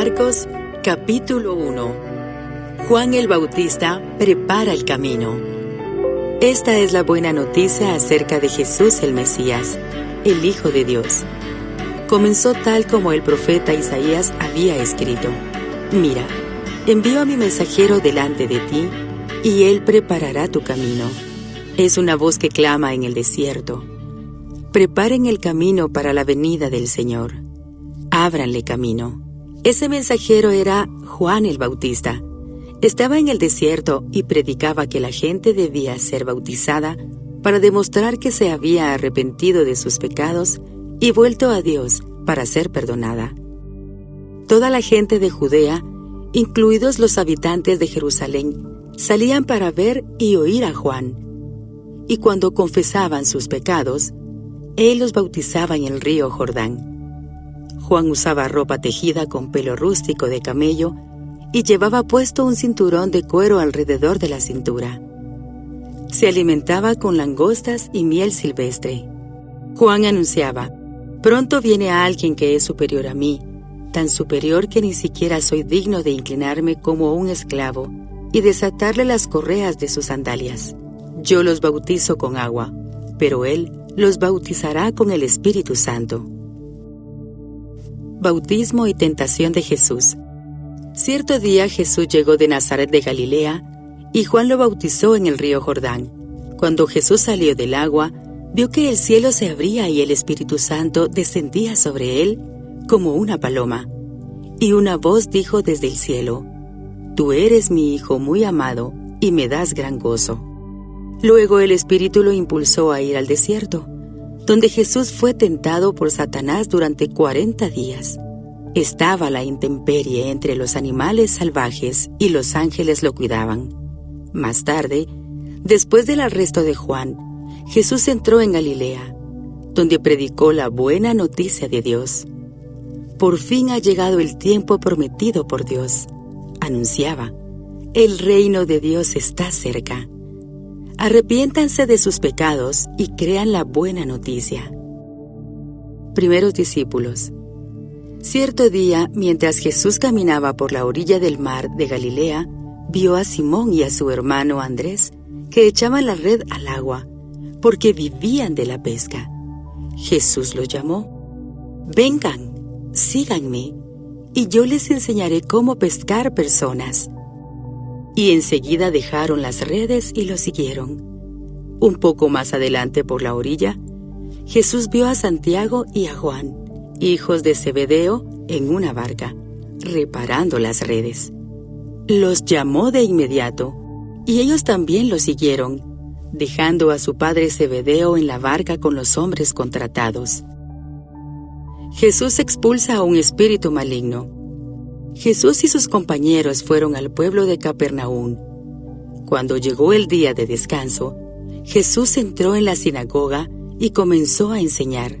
Marcos, capítulo 1. Juan el Bautista prepara el camino. Esta es la buena noticia acerca de Jesús el Mesías, el Hijo de Dios. Comenzó tal como el profeta Isaías había escrito: Mira, envío a mi mensajero delante de ti, y él preparará tu camino. Es una voz que clama en el desierto: preparen el camino para la venida del Señor. Ábranle camino. Ese mensajero era Juan el Bautista. Estaba en el desierto y predicaba que la gente debía ser bautizada para demostrar que se había arrepentido de sus pecados y vuelto a Dios para ser perdonada. Toda la gente de Judea, incluidos los habitantes de Jerusalén, salían para ver y oír a Juan. Y cuando confesaban sus pecados, él los bautizaba en el río Jordán. Juan usaba ropa tejida con pelo rústico de camello y llevaba puesto un cinturón de cuero alrededor de la cintura. Se alimentaba con langostas y miel silvestre. Juan anunciaba: pronto viene alguien que es superior a mí, tan superior que ni siquiera soy digno de inclinarme como un esclavo y desatarle las correas de sus sandalias. Yo los bautizo con agua, pero él los bautizará con el Espíritu Santo. Bautismo y tentación de Jesús. Cierto día Jesús llegó de Nazaret de Galilea, y Juan lo bautizó en el río Jordán. Cuando Jesús salió del agua, vio que el cielo se abría y el Espíritu Santo descendía sobre él como una paloma. Y una voz dijo desde el cielo: Tú eres mi Hijo muy amado, y me das gran gozo. Luego el Espíritu lo impulsó a ir al desierto, donde Jesús fue tentado por Satanás durante 40 días. Estaba a la intemperie entre los animales salvajes y los ángeles lo cuidaban. Más tarde, después del arresto de Juan, Jesús entró en Galilea, donde predicó la buena noticia de Dios. Por fin ha llegado el tiempo prometido por Dios, anunciaba. El reino de Dios está cerca. Arrepiéntanse de sus pecados y crean la buena noticia. Primeros discípulos. Cierto día, mientras Jesús caminaba por la orilla del mar de Galilea, vio a Simón y a su hermano Andrés, que echaban la red al agua, porque vivían de la pesca. Jesús los llamó: Vengan, síganme, y yo les enseñaré cómo pescar personas. Y enseguida dejaron las redes y lo siguieron. Un poco más adelante por la orilla, Jesús vio a Santiago y a Juan, hijos de Zebedeo, en una barca, reparando las redes. Los llamó de inmediato, y ellos también lo siguieron, dejando a su padre Zebedeo en la barca con los hombres contratados. Jesús expulsa a un espíritu maligno. Jesús y sus compañeros fueron al pueblo de Capernaum. Cuando llegó el día de descanso, Jesús entró en la sinagoga y comenzó a enseñar.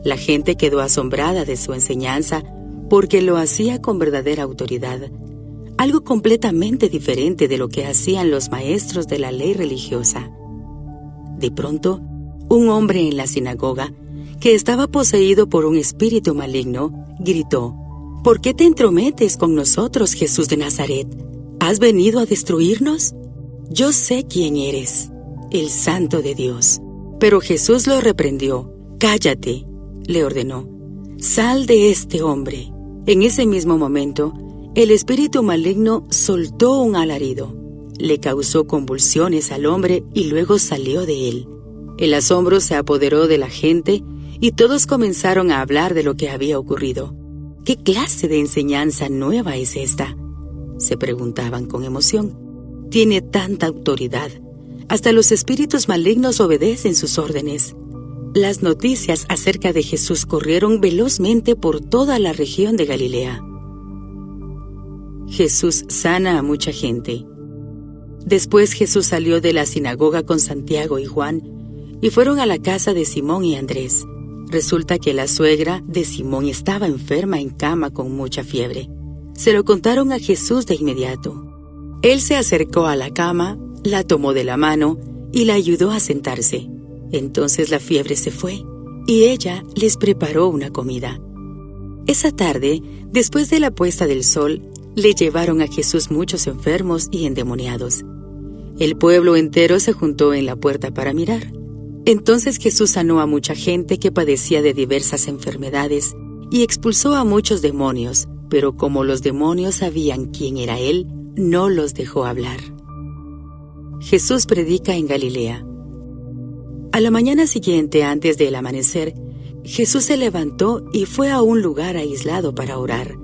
La gente quedó asombrada de su enseñanza porque lo hacía con verdadera autoridad, algo completamente diferente de lo que hacían los maestros de la ley religiosa. De pronto, un hombre en la sinagoga, que estaba poseído por un espíritu maligno, gritó: ¿Por qué te entrometes con nosotros, Jesús de Nazaret? ¿Has venido a destruirnos? Yo sé quién eres, el Santo de Dios. Pero Jesús lo reprendió. Cállate, le ordenó. Sal de este hombre. En ese mismo momento, el espíritu maligno soltó un alarido. Le causó convulsiones al hombre y luego salió de él. El asombro se apoderó de la gente y todos comenzaron a hablar de lo que había ocurrido. ¿Qué clase de enseñanza nueva es esta?, se preguntaban con emoción. Tiene tanta autoridad. Hasta los espíritus malignos obedecen sus órdenes. Las noticias acerca de Jesús corrieron velozmente por toda la región de Galilea. Jesús sana a mucha gente. Después Jesús salió de la sinagoga con Santiago y Juan y fueron a la casa de Simón y Andrés. Resulta que la suegra de Simón estaba enferma en cama con mucha fiebre. Se lo contaron a Jesús de inmediato. Él se acercó a la cama, la tomó de la mano y la ayudó a sentarse. Entonces la fiebre se fue y ella les preparó una comida. Esa tarde, después de la puesta del sol, le llevaron a Jesús muchos enfermos y endemoniados. El pueblo entero se juntó en la puerta para mirar. Entonces Jesús sanó a mucha gente que padecía de diversas enfermedades y expulsó a muchos demonios, pero como los demonios sabían quién era Él, no los dejó hablar. Jesús predica en Galilea. A la mañana siguiente, antes del amanecer, Jesús se levantó y fue a un lugar aislado para orar.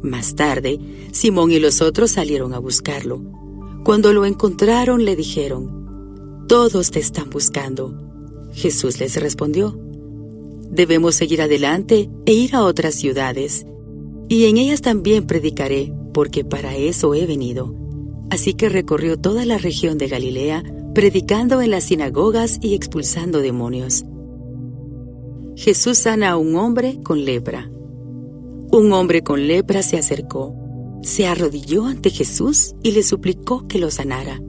Más tarde, Simón y los otros salieron a buscarlo. Cuando lo encontraron, le dijeron: «Todos te están buscando». Jesús les respondió: «Debemos seguir adelante e ir a otras ciudades, y en ellas también predicaré, porque para eso he venido». Así que recorrió toda la región de Galilea, predicando en las sinagogas y expulsando demonios. Jesús sana a un hombre con lepra. Un hombre con lepra se acercó, se arrodilló ante Jesús y le suplicó que lo sanara.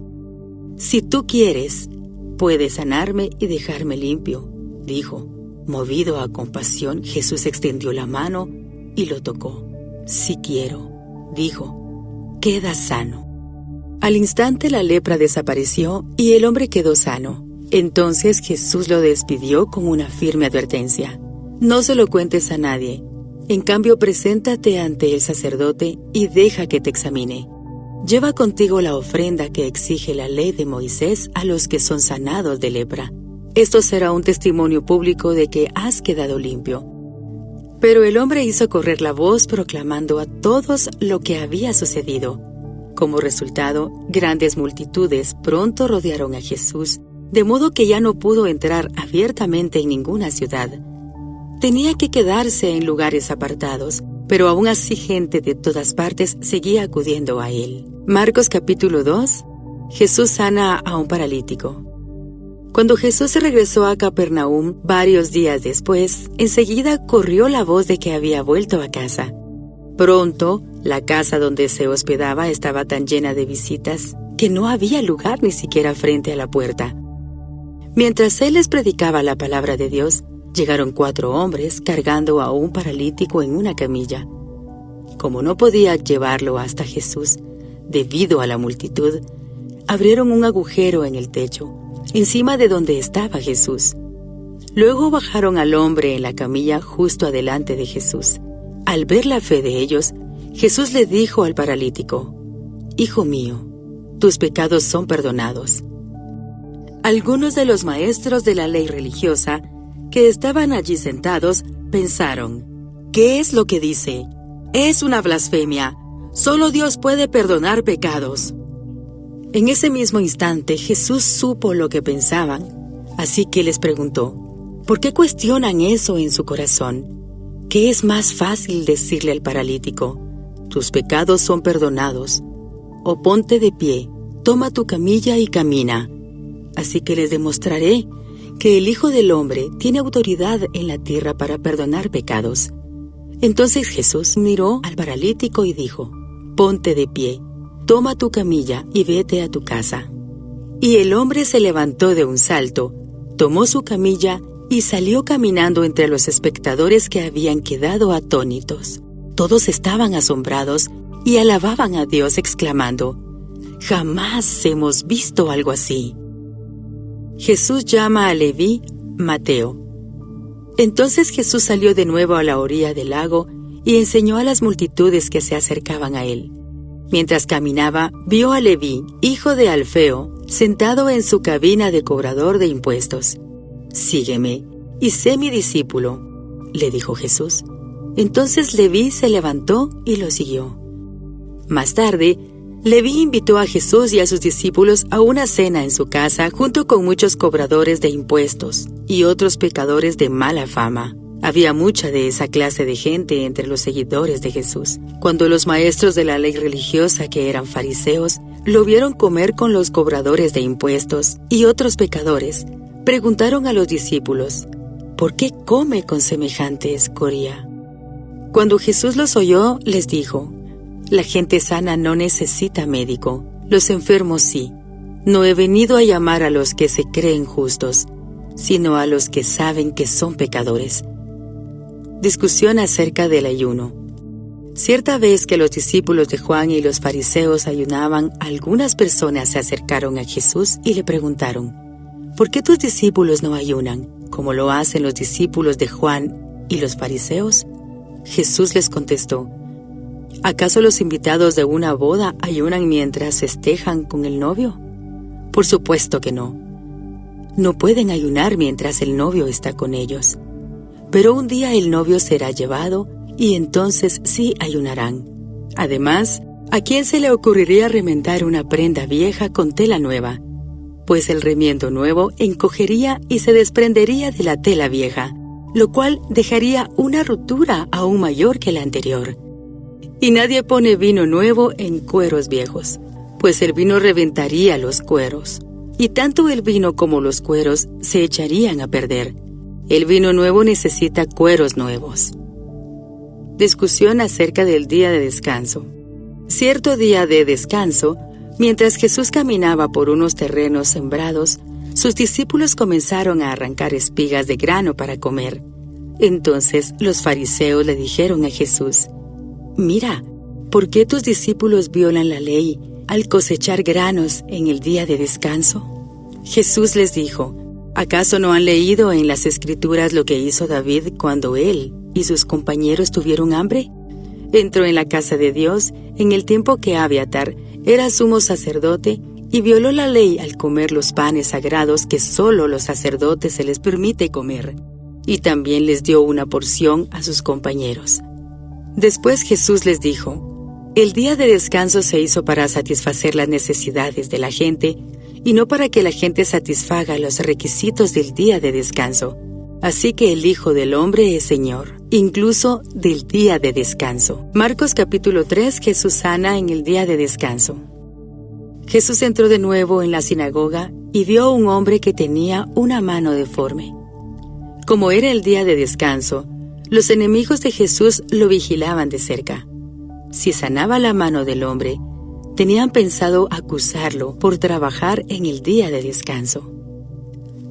«Si tú quieres, puedes sanarme y dejarme limpio», dijo. Movido a compasión, Jesús extendió la mano y lo tocó. «Sí quiero», dijo, «queda sano». Al instante la lepra desapareció y el hombre quedó sano. Entonces Jesús lo despidió con una firme advertencia: «No se lo cuentes a nadie. En cambio, preséntate ante el sacerdote y deja que te examine. Lleva contigo la ofrenda que exige la ley de Moisés a los que son sanados de lepra. Esto será un testimonio público de que has quedado limpio». Pero el hombre hizo correr la voz proclamando a todos lo que había sucedido. Como resultado, grandes multitudes pronto rodearon a Jesús, de modo que ya no pudo entrar abiertamente en ninguna ciudad. Tenía que quedarse en lugares apartados, pero aún así gente de todas partes seguía acudiendo a él. Marcos capítulo 2. Jesús sana a un paralítico. Cuando Jesús regresó a Capernaum varios días después, enseguida corrió la voz de que había vuelto a casa. Pronto, la casa donde se hospedaba estaba tan llena de visitas que no había lugar ni siquiera frente a la puerta. Mientras él les predicaba la palabra de Dios, llegaron 4 hombres cargando a un paralítico en una camilla. Como no podía llevarlo hasta Jesús, debido a la multitud, abrieron un agujero en el techo, encima de donde estaba Jesús. Luego bajaron al hombre en la camilla justo adelante de Jesús. Al ver la fe de ellos, Jesús le dijo al paralítico: «Hijo mío, tus pecados son perdonados». Algunos de los maestros de la ley religiosa que estaban allí sentados pensaron: «¿Qué es lo que dice? Es una blasfemia. Solo Dios puede perdonar pecados». En ese mismo instante Jesús supo lo que pensaban, así que les preguntó: «¿Por qué cuestionan eso en su corazón? ¿Qué es más fácil decirle al paralítico: tus pecados son perdonados? O ponte de pie, toma tu camilla y camina? Así que les demostraré que el Hijo del Hombre tiene autoridad en la tierra para perdonar pecados». Entonces Jesús miró al paralítico y dijo: «Ponte de pie, toma tu camilla y vete a tu casa». Y el hombre se levantó de un salto, tomó su camilla y salió caminando entre los espectadores que habían quedado atónitos. Todos estaban asombrados y alababan a Dios exclamando: «Jamás hemos visto algo así». Jesús llama a Leví Mateo. Entonces Jesús salió de nuevo a la orilla del lago y enseñó a las multitudes que se acercaban a él. Mientras caminaba, vio a Leví, hijo de Alfeo, sentado en su cabina de cobrador de impuestos. «Sígueme y sé mi discípulo», le dijo Jesús. Entonces Leví se levantó y lo siguió. Más tarde, Leví invitó a Jesús y a sus discípulos a una cena en su casa junto con muchos cobradores de impuestos y otros pecadores de mala fama. Había mucha de esa clase de gente entre los seguidores de Jesús. Cuando los maestros de la ley religiosa, que eran fariseos, lo vieron comer con los cobradores de impuestos y otros pecadores, preguntaron a los discípulos: «¿Por qué come con semejante escoria?». Cuando Jesús los oyó, les dijo: «La gente sana no necesita médico, los enfermos sí. No he venido a llamar a los que se creen justos, sino a los que saben que son pecadores». Discusión acerca del ayuno. Cierta vez que los discípulos de Juan y los fariseos ayunaban, algunas personas se acercaron a Jesús y le preguntaron: ¿por qué tus discípulos no ayunan, como lo hacen los discípulos de Juan y los fariseos? Jesús les contestó: ¿acaso los invitados de una boda ayunan mientras festejan con el novio? Por supuesto que no. No pueden ayunar mientras el novio está con ellos. Pero un día el novio será llevado y entonces sí ayunarán. Además, ¿a quién se le ocurriría remendar una prenda vieja con tela nueva? Pues el remiendo nuevo encogería y se desprendería de la tela vieja, lo cual dejaría una rotura aún mayor que la anterior. Y nadie pone vino nuevo en cueros viejos, pues el vino reventaría los cueros, y tanto el vino como los cueros se echarían a perder. El vino nuevo necesita cueros nuevos. Discusión acerca del día de descanso. Cierto día de descanso, mientras Jesús caminaba por unos terrenos sembrados, sus discípulos comenzaron a arrancar espigas de grano para comer. Entonces los fariseos le dijeron a Jesús: «Mira, ¿por qué tus discípulos violan la ley al cosechar granos en el día de descanso?» Jesús les dijo: ¿acaso no han leído en las Escrituras lo que hizo David cuando él y sus compañeros tuvieron hambre? Entró en la casa de Dios en el tiempo que Abiatar era sumo sacerdote y violó la ley al comer los panes sagrados que solo los sacerdotes se les permite comer, y también les dio una porción a sus compañeros. Después Jesús les dijo: el día de descanso se hizo para satisfacer las necesidades de la gente y no para que la gente satisfaga los requisitos del día de descanso. Así que el Hijo del Hombre es Señor, incluso del día de descanso. Marcos capítulo 3, Jesús sana en el día de descanso. Jesús entró de nuevo en la sinagoga y vio a un hombre que tenía una mano deforme. Como era el día de descanso, los enemigos de Jesús lo vigilaban de cerca. Si sanaba la mano del hombre, tenían pensado acusarlo por trabajar en el día de descanso.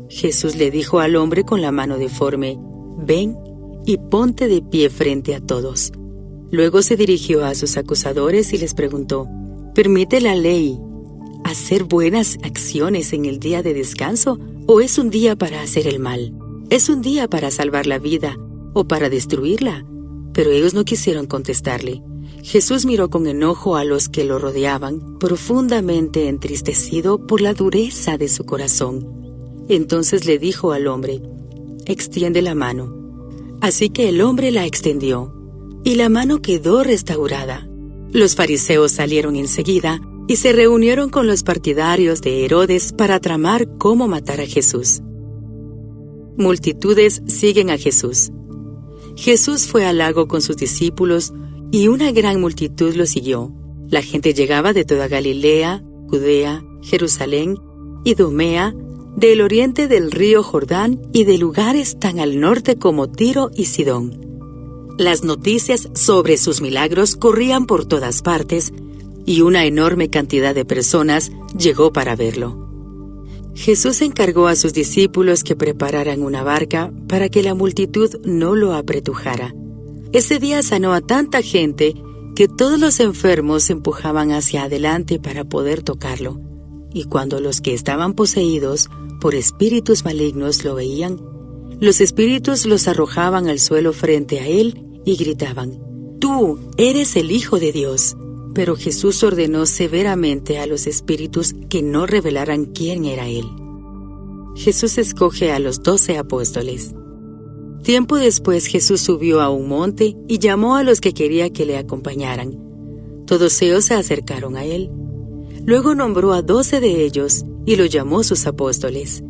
Jesús le dijo al hombre con la mano deforme: «Ven y ponte de pie frente a todos». Luego se dirigió a sus acusadores y les preguntó: ¿permite la ley hacer buenas acciones en el día de descanso o es un día para hacer el mal? ¿Es un día para salvar la vida o para destruirla? Pero ellos no quisieron contestarle. Jesús miró con enojo a los que lo rodeaban, profundamente entristecido por la dureza de su corazón. Entonces le dijo al hombre: «Extiende la mano». Así que el hombre la extendió, y la mano quedó restaurada. Los fariseos salieron enseguida y se reunieron con los partidarios de Herodes para tramar cómo matar a Jesús. Multitudes siguen a Jesús. Jesús fue al lago con sus discípulos y una gran multitud lo siguió. La gente llegaba de toda Galilea, Judea, Jerusalén, Idumea, del oriente del río Jordán y de lugares tan al norte como Tiro y Sidón. Las noticias sobre sus milagros corrían por todas partes y una enorme cantidad de personas llegó para verlo. Jesús encargó a sus discípulos que prepararan una barca para que la multitud no lo apretujara. Ese día sanó a tanta gente que todos los enfermos se empujaban hacia adelante para poder tocarlo. Y cuando los que estaban poseídos por espíritus malignos lo veían, los espíritus los arrojaban al suelo frente a él y gritaban: «Tú eres el Hijo de Dios». Pero Jesús ordenó severamente a los espíritus que no revelaran quién era él. Jesús escoge a los 12 apóstoles. Tiempo después Jesús subió a un monte y llamó a los que quería que le acompañaran. Todos ellos se acercaron a él. Luego nombró a 12 de ellos y los llamó sus apóstoles.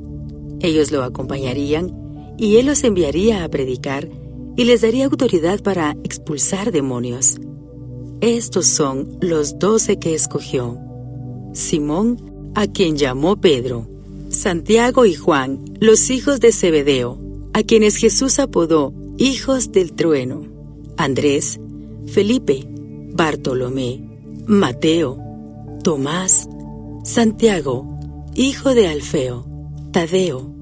Ellos lo acompañarían y él los enviaría a predicar y les daría autoridad para expulsar demonios. Estos son los 12 que escogió: Simón, a quien llamó Pedro; Santiago y Juan, los hijos de Zebedeo, a quienes Jesús apodó hijos del trueno; Andrés, Felipe, Bartolomé, Mateo, Tomás, Santiago, hijo de Alfeo, Tadeo,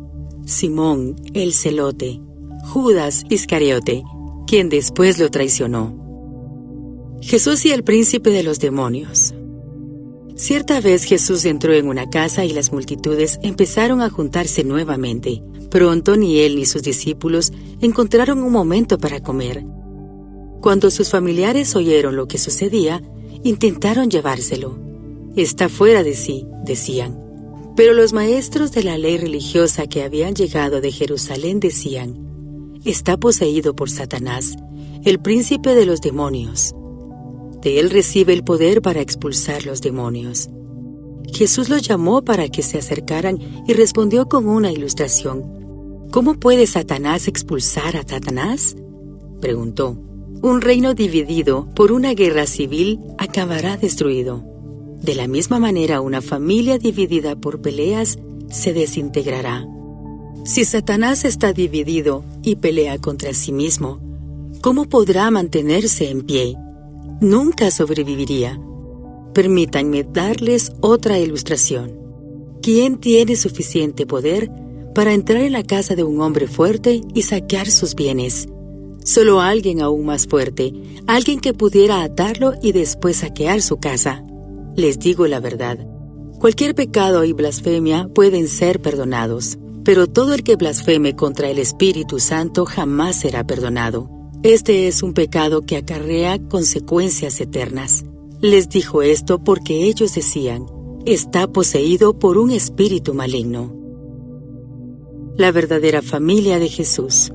Simón el celote, Judas Iscariote, quien después lo traicionó. Jesús y el príncipe de los demonios. Cierta vez Jesús entró en una casa y las multitudes empezaron a juntarse nuevamente. Pronto ni él ni sus discípulos encontraron un momento para comer. Cuando sus familiares oyeron lo que sucedía, intentaron llevárselo. «Está fuera de sí», decían. Pero los maestros de la ley religiosa que habían llegado de Jerusalén decían: «Está poseído por Satanás, el príncipe de los demonios. De él recibe el poder para expulsar los demonios». Jesús los llamó para que se acercaran y respondió con una ilustración. «¿Cómo puede Satanás expulsar a Satanás?», preguntó. «Un reino dividido por una guerra civil acabará destruido. De la misma manera, una familia dividida por peleas se desintegrará. Si Satanás está dividido y pelea contra sí mismo, ¿cómo podrá mantenerse en pie? Nunca sobreviviría». Permítanme darles otra ilustración. ¿Quién tiene suficiente poder para entrar en la casa de un hombre fuerte y saquear sus bienes? Solo alguien aún más fuerte, alguien que pudiera atarlo y después saquear su casa. Les digo la verdad, cualquier pecado y blasfemia pueden ser perdonados, pero todo el que blasfeme contra el Espíritu Santo jamás será perdonado. Este es un pecado que acarrea consecuencias eternas. Les dijo esto porque ellos decían: «Está poseído por un espíritu maligno». La verdadera familia de Jesús.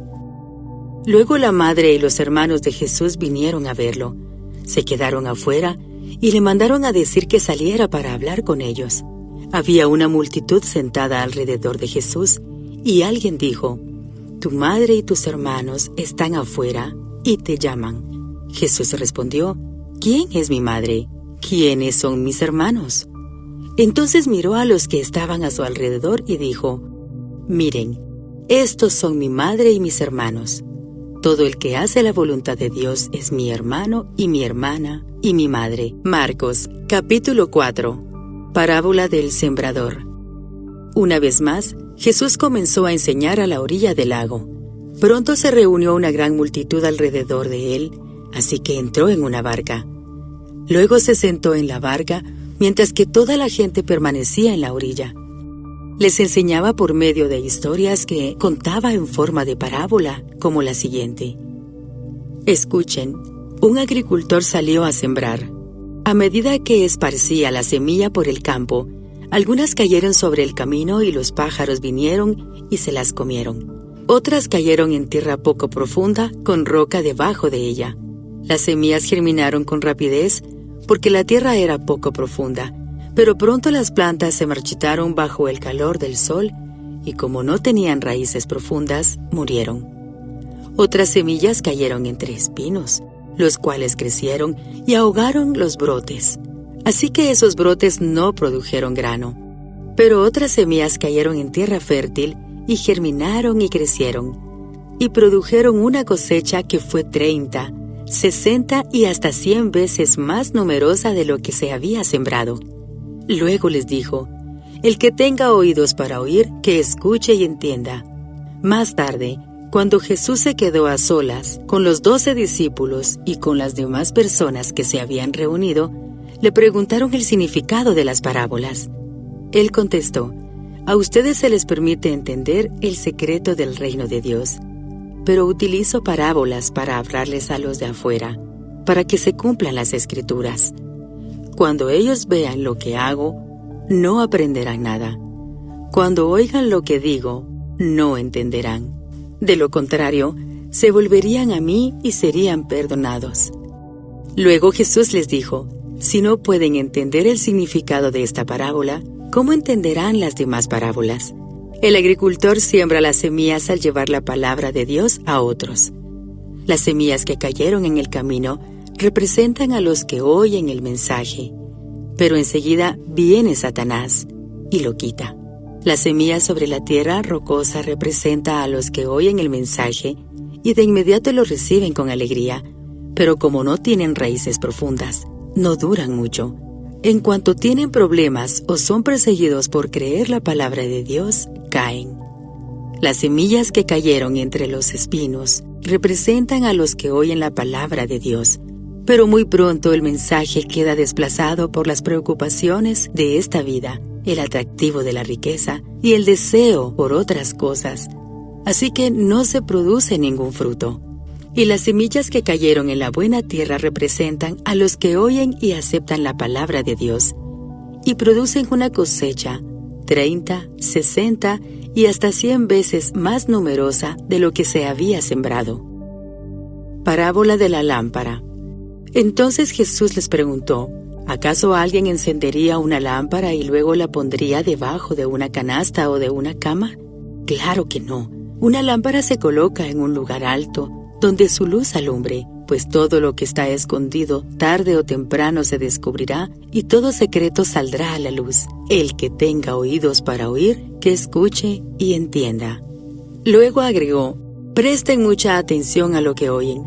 Luego la madre y los hermanos de Jesús vinieron a verlo. Se quedaron afuera y le mandaron a decir que saliera para hablar con ellos. Había una multitud sentada alrededor de Jesús y alguien dijo: «Tu madre y tus hermanos están afuera y te llaman». Jesús respondió: «¿Quién es mi madre? ¿Quiénes son mis hermanos?». Entonces miró a los que estaban a su alrededor y dijo: «Miren, estos son mi madre y mis hermanos. Todo el que hace la voluntad de Dios es mi hermano y mi hermana y mi madre». Marcos, capítulo 4. Parábola del sembrador. Una vez más, Jesús comenzó a enseñar a la orilla del lago. Pronto se reunió una gran multitud alrededor de él, así que entró en una barca. Luego se sentó en la barca, mientras que toda la gente permanecía en la orilla. Les enseñaba por medio de historias que contaba en forma de parábola, como la siguiente. Escuchen, un agricultor salió a sembrar. A medida que esparcía la semilla por el campo, algunas cayeron sobre el camino y los pájaros vinieron y se las comieron. Otras cayeron en tierra poco profunda, con roca debajo de ella. Las semillas germinaron con rapidez porque la tierra era poco profunda, pero pronto las plantas se marchitaron bajo el calor del sol y como no tenían raíces profundas, murieron. Otras semillas cayeron entre espinos, los cuales crecieron y ahogaron los brotes. Así que esos brotes no produjeron grano. Pero otras semillas cayeron en tierra fértil y germinaron y crecieron, y produjeron una cosecha que fue 30, 60 y hasta 100 veces más numerosa de lo que se había sembrado. Luego les dijo: «El que tenga oídos para oír, que escuche y entienda». Más tarde, cuando Jesús se quedó a solas con los 12 discípulos y con las demás personas que se habían reunido, le preguntaron el significado de las parábolas. Él contestó: «A ustedes se les permite entender el secreto del reino de Dios, pero utilizo parábolas para hablarles a los de afuera, para que se cumplan las Escrituras. Cuando ellos vean lo que hago, no aprenderán nada. Cuando oigan lo que digo, no entenderán. De lo contrario, se volverían a mí y serían perdonados». Luego Jesús les dijo: «Si no pueden entender el significado de esta parábola, ¿cómo entenderán las demás parábolas? El agricultor siembra las semillas al llevar la palabra de Dios a otros. Las semillas que cayeron en el camino representan a los que oyen el mensaje, pero enseguida viene Satanás y lo quita. La semilla sobre la tierra rocosa representa a los que oyen el mensaje y de inmediato lo reciben con alegría, pero como no tienen raíces profundas, no duran mucho. En cuanto tienen problemas o son perseguidos por creer la palabra de Dios, caen. Las semillas que cayeron entre los espinos representan a los que oyen la palabra de Dios, pero muy pronto el mensaje queda desplazado por las preocupaciones de esta vida, el atractivo de la riqueza y el deseo por otras cosas. Así que no se produce ningún fruto. Y las semillas que cayeron en la buena tierra representan a los que oyen y aceptan la palabra de Dios, y producen una cosecha 30, 60 y hasta 100 veces más numerosa de lo que se había sembrado. Parábola de la lámpara. Entonces Jesús les preguntó, ¿acaso alguien encendería una lámpara y luego la pondría debajo de una canasta o de una cama? Claro que no. Una lámpara se coloca en un lugar alto, donde su luz alumbre, pues todo lo que está escondido tarde o temprano se descubrirá y todo secreto saldrá a la luz. El que tenga oídos para oír, que escuche y entienda. Luego agregó, presten mucha atención a lo que oyen.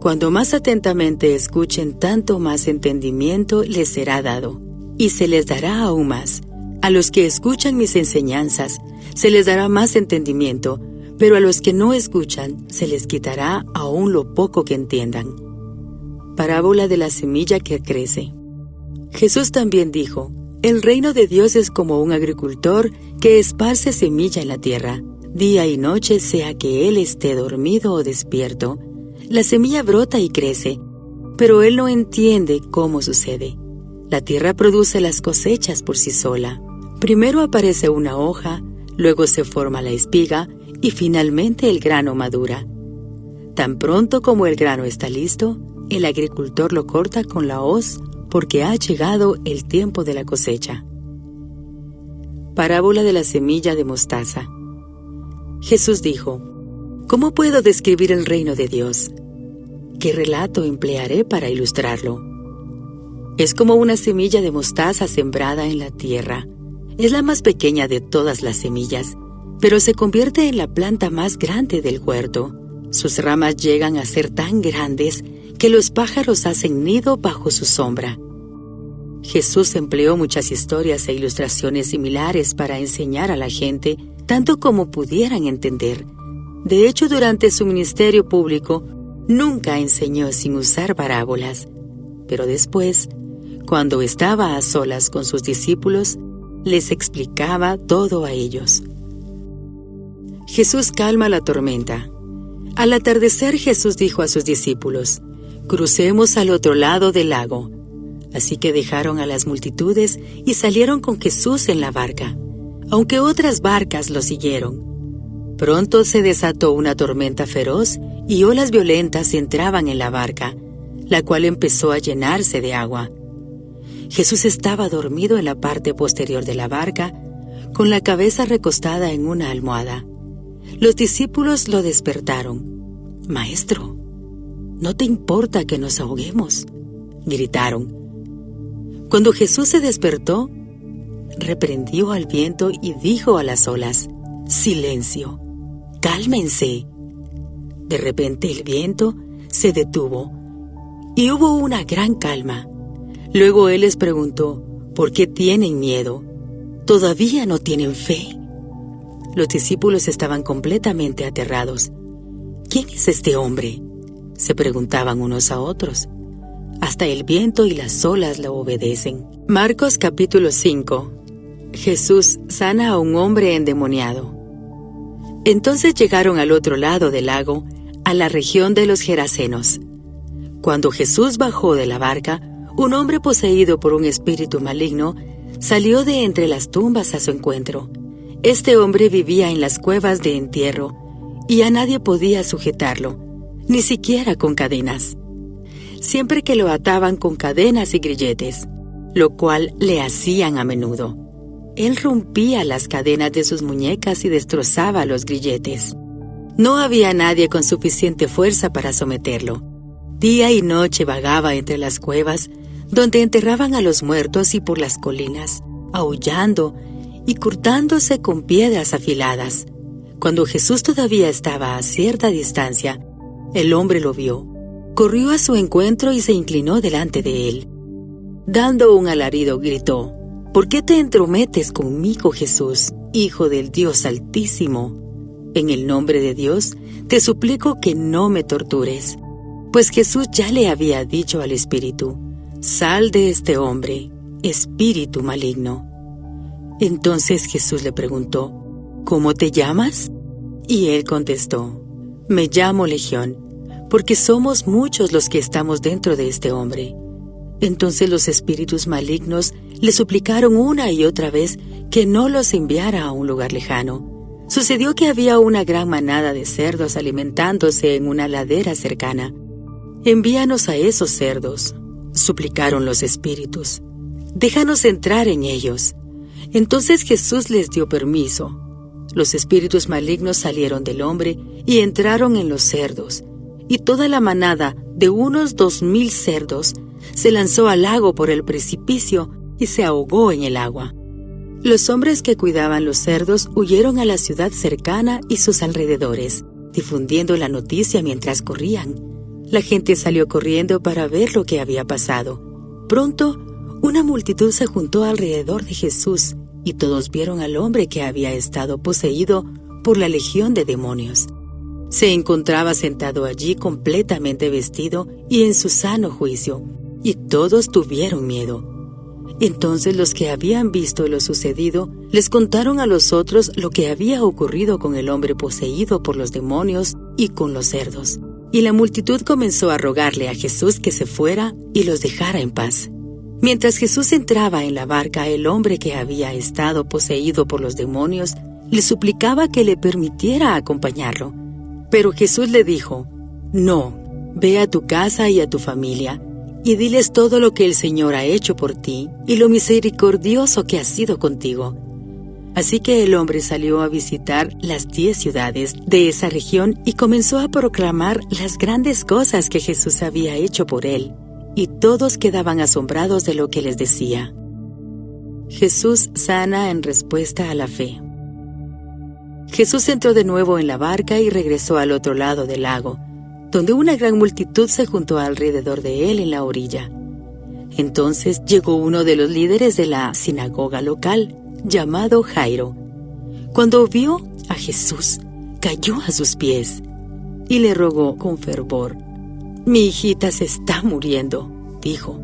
Cuando más atentamente escuchen, tanto más entendimiento les será dado, y se les dará aún más. A los que escuchan mis enseñanzas, se les dará más entendimiento, pero a los que no escuchan, se les quitará aún lo poco que entiendan. Parábola de la semilla que crece. Jesús también dijo, el reino de Dios es como un agricultor que esparce semilla en la tierra. Día y noche, sea que él esté dormido o despierto, la semilla brota y crece, pero él no entiende cómo sucede. La tierra produce las cosechas por sí sola. Primero aparece una hoja, luego se forma la espiga y finalmente el grano madura. Tan pronto como el grano está listo, el agricultor lo corta con la hoz porque ha llegado el tiempo de la cosecha. Parábola de la semilla de mostaza. Jesús dijo, ¿cómo puedo describir el reino de Dios? ¿Qué relato emplearé para ilustrarlo? Es como una semilla de mostaza sembrada en la tierra. Es la más pequeña de todas las semillas, pero se convierte en la planta más grande del huerto. Sus ramas llegan a ser tan grandes que los pájaros hacen nido bajo su sombra. Jesús empleó muchas historias e ilustraciones similares para enseñar a la gente, tanto como pudieran entender. De hecho, durante su ministerio público, nunca enseñó sin usar parábolas. Pero después, cuando estaba a solas con sus discípulos, les explicaba todo a ellos. Jesús calma la tormenta. Al atardecer, Jesús dijo a sus discípulos, «Crucemos al otro lado del lago». Así que dejaron a las multitudes y salieron con Jesús en la barca, aunque otras barcas lo siguieron. Pronto se desató una tormenta feroz y olas violentas entraban en la barca, la cual empezó a llenarse de agua. Jesús estaba dormido en la parte posterior de la barca, con la cabeza recostada en una almohada. Los discípulos lo despertaron. «Maestro, ¿no te importa que nos ahoguemos?», gritaron. Cuando Jesús se despertó, reprendió al viento y dijo a las olas, «Silencio, cálmense». De repente el viento se detuvo y hubo una gran calma. Luego él les preguntó, «¿Por qué tienen miedo? ¿Todavía no tienen fe?». Los discípulos estaban completamente aterrados. «¿Quién es este hombre?», se preguntaban unos a otros. Hasta el viento y las olas lo obedecen. Marcos capítulo 5. Jesús sana a un hombre endemoniado. Entonces llegaron al otro lado del lago, a la región de los Gerasenos. Cuando Jesús bajó de la barca, un hombre poseído por un espíritu maligno salió de entre las tumbas a su encuentro. Este hombre vivía en las cuevas de entierro, y a nadie podía sujetarlo, ni siquiera con cadenas. Siempre que lo ataban con cadenas y grilletes, lo cual le hacían a menudo. Él rompía las cadenas de sus muñecas y destrozaba los grilletes. No había nadie con suficiente fuerza para someterlo. Día y noche vagaba entre las cuevas, donde enterraban a los muertos, y por las colinas, aullando y cortándose con piedras afiladas. Cuando Jesús todavía estaba a cierta distancia, el hombre lo vio. Corrió a su encuentro y se inclinó delante de él. Dando un alarido, gritó, «¿Por qué te entrometes conmigo, Jesús, Hijo del Dios Altísimo? En el nombre de Dios, te suplico que no me tortures. Pues Jesús ya le había dicho al espíritu: sal de este hombre, espíritu maligno. Entonces Jesús le preguntó: ¿cómo te llamas? Y él contestó: me llamo Legión, porque somos muchos los que estamos dentro de este hombre. Entonces los espíritus malignos le suplicaron una y otra vez que no los enviara a un lugar lejano. Sucedió que había una gran manada de cerdos alimentándose en una ladera cercana. Envíanos a esos cerdos, suplicaron los espíritus. Déjanos entrar en ellos. Entonces Jesús les dio permiso. Los espíritus malignos salieron del hombre y entraron en los cerdos, y toda la manada de unos 2000 cerdos se lanzó al lago por el precipicio y se ahogó en el agua. Los hombres que cuidaban los cerdos huyeron a la ciudad cercana y sus alrededores, difundiendo la noticia mientras corrían. La gente salió corriendo para ver lo que había pasado. Pronto, una multitud se juntó alrededor de Jesús, y todos vieron al hombre que había estado poseído por la legión de demonios. Se encontraba sentado allí completamente vestido y en su sano juicio, y todos tuvieron miedo. Entonces los que habían visto lo sucedido les contaron a los otros lo que había ocurrido con el hombre poseído por los demonios y con los cerdos. Y la multitud comenzó a rogarle a Jesús que se fuera y los dejara en paz. Mientras Jesús entraba en la barca, el hombre que había estado poseído por los demonios le suplicaba que le permitiera acompañarlo. Pero Jesús le dijo: no, ve a tu casa y a tu familia, y diles todo lo que el Señor ha hecho por ti y lo misericordioso que ha sido contigo. Así que el hombre salió a visitar las 10 ciudades de esa región y comenzó a proclamar las grandes cosas que Jesús había hecho por él, y todos quedaban asombrados de lo que les decía. Jesús sana en respuesta a la fe. Jesús entró de nuevo en la barca y regresó al otro lado del lago, donde una gran multitud se juntó alrededor de él en la orilla. Entonces llegó uno de los líderes de la sinagoga local, llamado Jairo. Cuando vio a Jesús, cayó a sus pies y le rogó con fervor: mi hijita se está muriendo, dijo.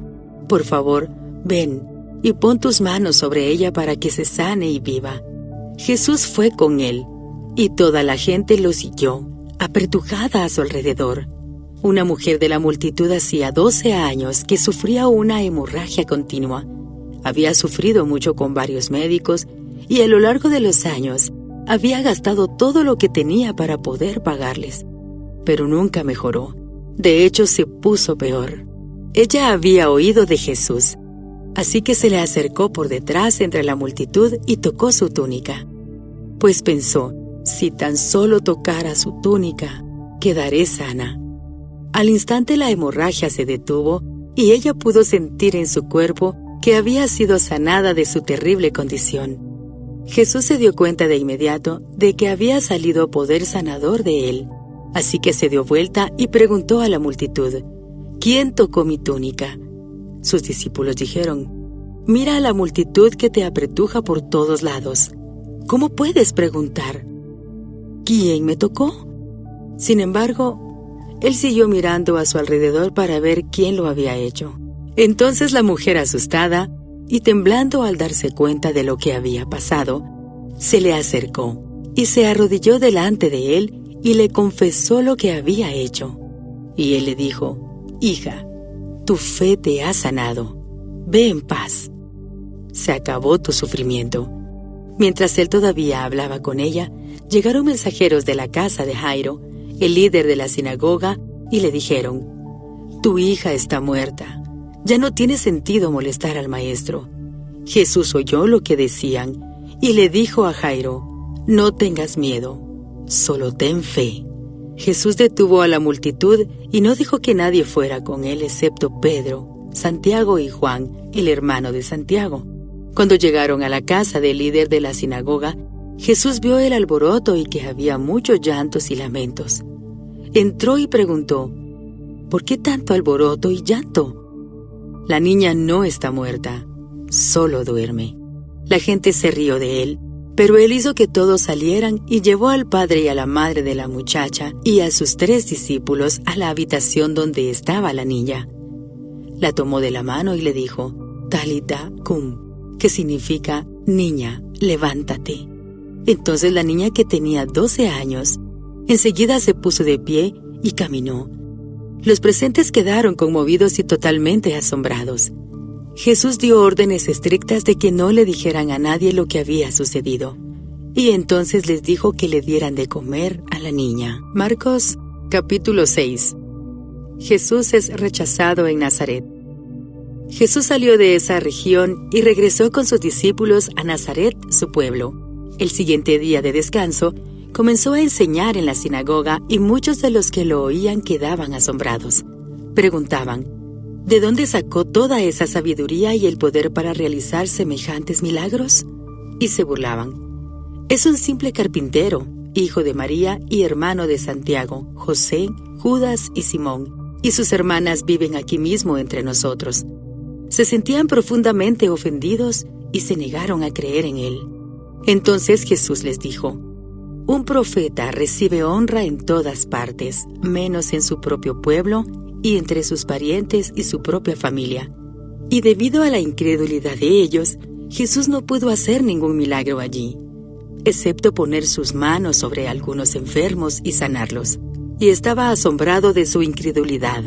Por favor, ven y pon tus manos sobre ella para que se sane y viva. Jesús fue con él, y toda la gente lo siguió, apretujada a su alrededor. Una mujer de la multitud hacía 12 años que sufría una hemorragia continua. Había sufrido mucho con varios médicos y a lo largo de los años había gastado todo lo que tenía para poder pagarles. Pero nunca mejoró. De hecho, se puso peor. Ella había oído de Jesús, así que se le acercó por detrás entre la multitud y tocó su túnica. Pues pensó: si tan solo tocara su túnica, quedaré sana. Al instante la hemorragia se detuvo y ella pudo sentir en su cuerpo que había sido sanada de su terrible condición. Jesús se dio cuenta de inmediato de que había salido poder sanador de él, así que se dio vuelta y preguntó a la multitud: ¿quién tocó mi túnica? Sus discípulos dijeron: mira a la multitud que te apretuja por todos lados. ¿Cómo puedes preguntar: ¿quién me tocó? Sin embargo, él siguió mirando a su alrededor para ver quién lo había hecho. Entonces la mujer, asustada y temblando al darse cuenta de lo que había pasado, se le acercó y se arrodilló delante de él y le confesó lo que había hecho. Y él le dijo: hija, tu fe te ha sanado. Ve en paz. Se acabó tu sufrimiento. Mientras él todavía hablaba con ella, llegaron mensajeros de la casa de Jairo, el líder de la sinagoga, y le dijeron: tu hija está muerta. Ya no tiene sentido molestar al maestro. Jesús oyó lo que decían y le dijo a Jairo: no tengas miedo, solo ten fe. Jesús detuvo a la multitud y no dejó que nadie fuera con él excepto Pedro, Santiago y Juan, el hermano de Santiago. Cuando llegaron a la casa del líder de la sinagoga, Jesús vio el alboroto y que había muchos llantos y lamentos. Entró y preguntó: ¿por qué tanto alboroto y llanto? La niña no está muerta, solo duerme. La gente se rió de él, Pero él hizo que todos salieran y llevó al padre y a la madre de la muchacha y a sus 3 discípulos a la habitación donde estaba la niña. La tomó de la mano y le dijo, Talita cum, que significa, niña, levántate. Entonces la niña, que tenía 12 años, enseguida se puso de pie y caminó. Los presentes quedaron conmovidos y totalmente asombrados. Jesús dio órdenes estrictas de que no le dijeran a nadie lo que había sucedido. Y entonces les dijo que le dieran de comer a la niña. Marcos, capítulo 6. Jesús es rechazado en Nazaret. Jesús salió de esa región y regresó con sus discípulos a Nazaret, su pueblo. El siguiente día de descanso, comenzó a enseñar en la sinagoga y muchos de los que lo oían quedaban asombrados. Preguntaban, ¿de dónde sacó toda esa sabiduría y el poder para realizar semejantes milagros? Y se burlaban. Es un simple carpintero, hijo de María y hermano de Santiago, José, Judas y Simón, y sus hermanas viven aquí mismo entre nosotros. Se sentían profundamente ofendidos y se negaron a creer en él. Entonces Jesús les dijo, un profeta recibe honra en todas partes, menos en su propio pueblo y entre sus parientes y su propia familia. Y debido a la incredulidad de ellos, Jesús no pudo hacer ningún milagro allí, excepto poner sus manos sobre algunos enfermos y sanarlos. Y estaba asombrado de su incredulidad.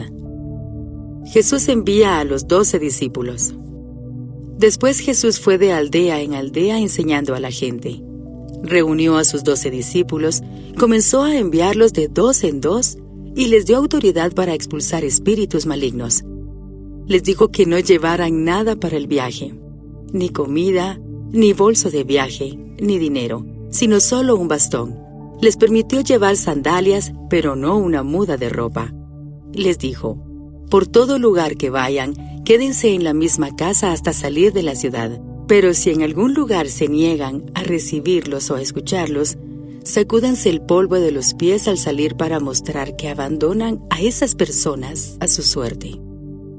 Jesús envía a los 12 discípulos. Después Jesús fue de aldea en aldea enseñando a la gente. Reunió a sus 12 discípulos, comenzó a enviarlos de 2 en 2 y les dio autoridad para expulsar espíritus malignos. Les dijo que no llevaran nada para el viaje, ni comida, ni bolso de viaje, ni dinero, sino solo un bastón. Les permitió llevar sandalias, pero no una muda de ropa. Les dijo, por todo lugar que vayan, quédense en la misma casa hasta salir de la ciudad. Pero si en algún lugar se niegan a recibirlos o a escucharlos, sacúdanse el polvo de los pies al salir para mostrar que abandonan a esas personas a su suerte.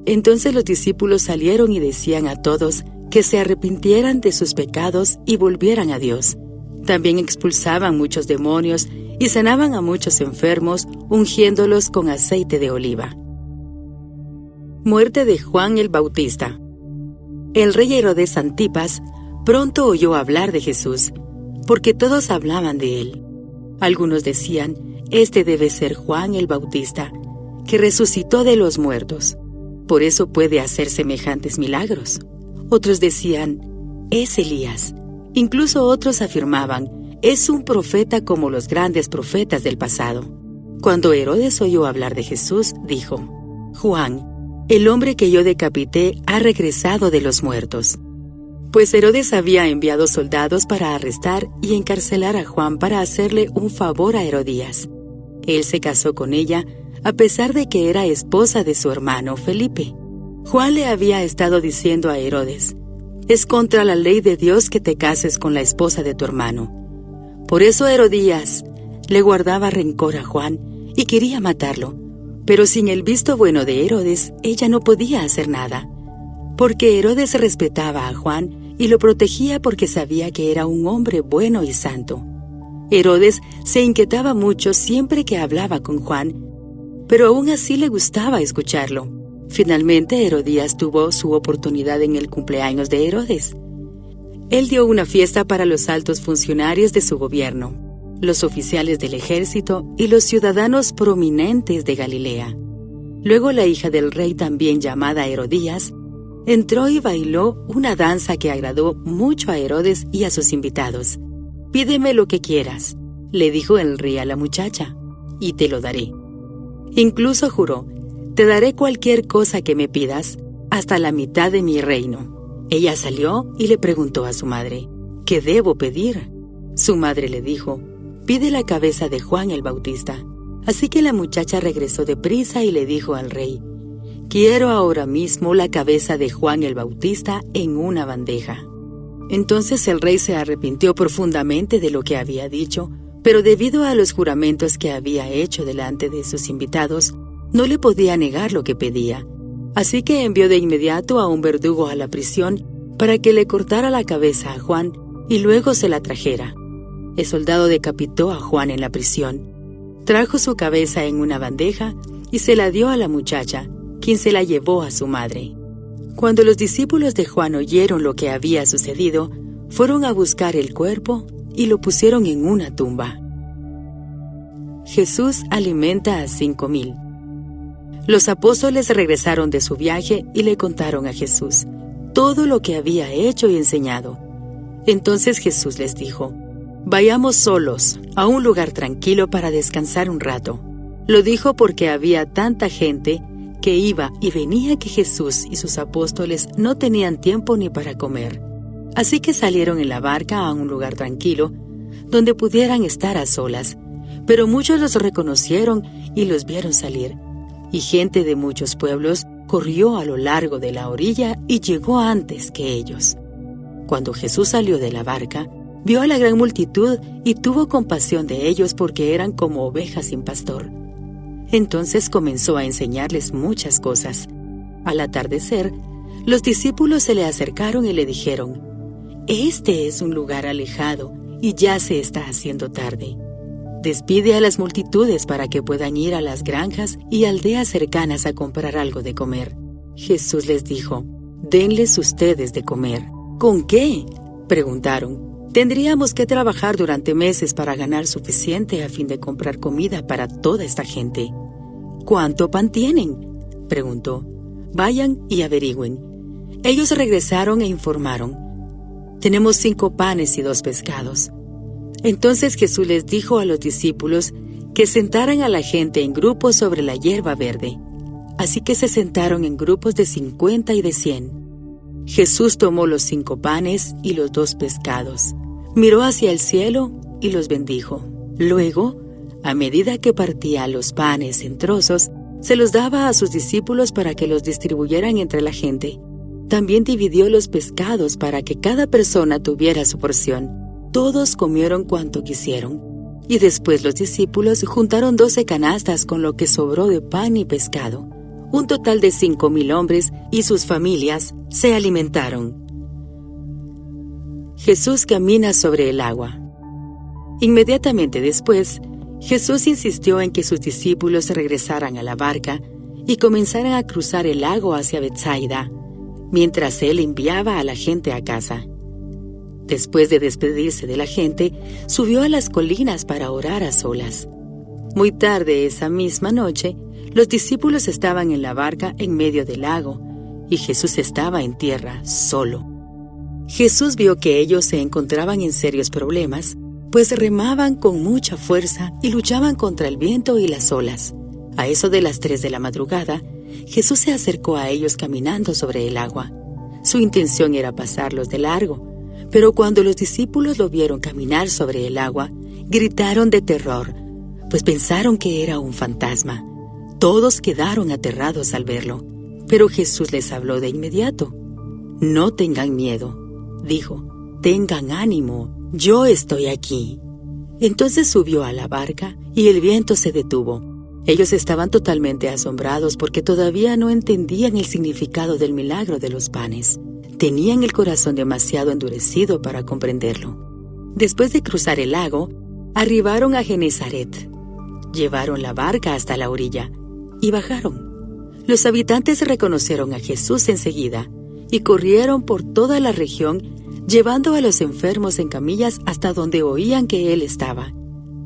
Entonces los discípulos salieron y decían a todos que se arrepintieran de sus pecados y volvieran a Dios. También expulsaban muchos demonios y sanaban a muchos enfermos, ungiéndolos con aceite de oliva. Muerte de Juan el Bautista. El rey Herodes Antipas pronto oyó hablar de Jesús, porque todos hablaban de él. Algunos decían, este debe ser Juan el Bautista, que resucitó de los muertos. Por eso puede hacer semejantes milagros. Otros decían, es Elías. Incluso otros afirmaban, es un profeta como los grandes profetas del pasado. Cuando Herodes oyó hablar de Jesús, dijo, Juan, el hombre que yo decapité ha regresado de los muertos. Pues Herodes había enviado soldados para arrestar y encarcelar a Juan para hacerle un favor a Herodías. Él se casó con ella, a pesar de que era esposa de su hermano Felipe. Juan le había estado diciendo a Herodes, es contra la ley de Dios que te cases con la esposa de tu hermano. Por eso Herodías le guardaba rencor a Juan y quería matarlo. Pero sin el visto bueno de Herodes, ella no podía hacer nada, porque Herodes respetaba a Juan y lo protegía porque sabía que era un hombre bueno y santo. Herodes se inquietaba mucho siempre que hablaba con Juan, pero aún así le gustaba escucharlo. Finalmente Herodías tuvo su oportunidad en el cumpleaños de Herodes. Él dio una fiesta para los altos funcionarios de su gobierno, los oficiales del ejército y los ciudadanos prominentes de Galilea. Luego la hija del rey, también llamada Herodías, entró y bailó una danza que agradó mucho a Herodes y a sus invitados. Pídeme lo que quieras, le dijo el rey a la muchacha, y te lo daré. Incluso juró, te daré cualquier cosa que me pidas, hasta la mitad de mi reino. Ella salió y le preguntó a su madre, ¿qué debo pedir? Su madre le dijo, pide la cabeza de Juan el Bautista. Así que la muchacha regresó deprisa y le dijo al rey, quiero ahora mismo la cabeza de Juan el Bautista en una bandeja. Entonces el rey se arrepintió profundamente de lo que había dicho, pero debido a los juramentos que había hecho delante de sus invitados, no le podía negar lo que pedía. Así que envió de inmediato a un verdugo a la prisión para que le cortara la cabeza a Juan y luego se la trajera. El soldado decapitó a Juan en la prisión. Trajo su cabeza en una bandeja y se la dio a la muchacha, quien se la llevó a su madre. Cuando los discípulos de Juan oyeron lo que había sucedido, fueron a buscar el cuerpo y lo pusieron en una tumba. Jesús alimenta a 5,000. Los apóstoles regresaron de su viaje y le contaron a Jesús todo lo que había hecho y enseñado. Entonces Jesús les dijo: «Vayamos solos a un lugar tranquilo para descansar un rato». Lo dijo porque había tanta gente que iba y venía que Jesús y sus apóstoles no tenían tiempo ni para comer. Así que salieron en la barca a un lugar tranquilo, donde pudieran estar a solas. Pero muchos los reconocieron y los vieron salir, y gente de muchos pueblos corrió a lo largo de la orilla y llegó antes que ellos. Cuando Jesús salió de la barca, vio a la gran multitud y tuvo compasión de ellos porque eran como ovejas sin pastor. Entonces comenzó a enseñarles muchas cosas. Al atardecer, los discípulos se le acercaron y le dijeron: «Este es un lugar alejado y ya se está haciendo tarde. Despide a las multitudes para que puedan ir a las granjas y aldeas cercanas a comprar algo de comer». Jesús les dijo: «Denles ustedes de comer». «¿Con qué?», preguntaron. «Tendríamos que trabajar durante meses para ganar suficiente a fin de comprar comida para toda esta gente». «¿Cuánto pan tienen?», preguntó. «Vayan y averigüen». Ellos regresaron e informaron: «Tenemos 5 panes y 2 pescados». Entonces Jesús les dijo a los discípulos que sentaran a la gente en grupos sobre la hierba verde. Así que se sentaron en grupos de 50 y de 100. Jesús tomó los 5 panes y los 2 pescados, miró hacia el cielo y los bendijo. Luego, a medida que partía los panes en trozos, se los daba a sus discípulos para que los distribuyeran entre la gente. También dividió los pescados para que cada persona tuviera su porción. Todos comieron cuanto quisieron. Y después los discípulos juntaron 12 canastas con lo que sobró de pan y pescado. Un total de 5,000 hombres y sus familias se alimentaron. Jesús camina sobre el agua. Inmediatamente después, Jesús insistió en que sus discípulos regresaran a la barca y comenzaran a cruzar el lago hacia Betsaida, mientras él enviaba a la gente a casa. Después de despedirse de la gente, subió a las colinas para orar a solas. Muy tarde esa misma noche, los discípulos estaban en la barca en medio del lago, y Jesús estaba en tierra, solo. Jesús vio que ellos se encontraban en serios problemas, pues remaban con mucha fuerza y luchaban contra el viento y las olas. A eso de las 3 de la madrugada, Jesús se acercó a ellos caminando sobre el agua. Su intención era pasarlos de largo, pero cuando los discípulos lo vieron caminar sobre el agua, gritaron de terror, pues pensaron que era un fantasma. Todos quedaron aterrados al verlo, pero Jesús les habló de inmediato. «No tengan miedo», dijo, «tengan ánimo, yo estoy aquí». Entonces subió a la barca y el viento se detuvo. Ellos estaban totalmente asombrados porque todavía no entendían el significado del milagro de los panes. Tenían el corazón demasiado endurecido para comprenderlo. Después de cruzar el lago, arribaron a Genesaret. Llevaron la barca hasta la orilla y bajaron. Los habitantes reconocieron a Jesús enseguida y corrieron por toda la región, llevando a los enfermos en camillas hasta donde oían que Él estaba.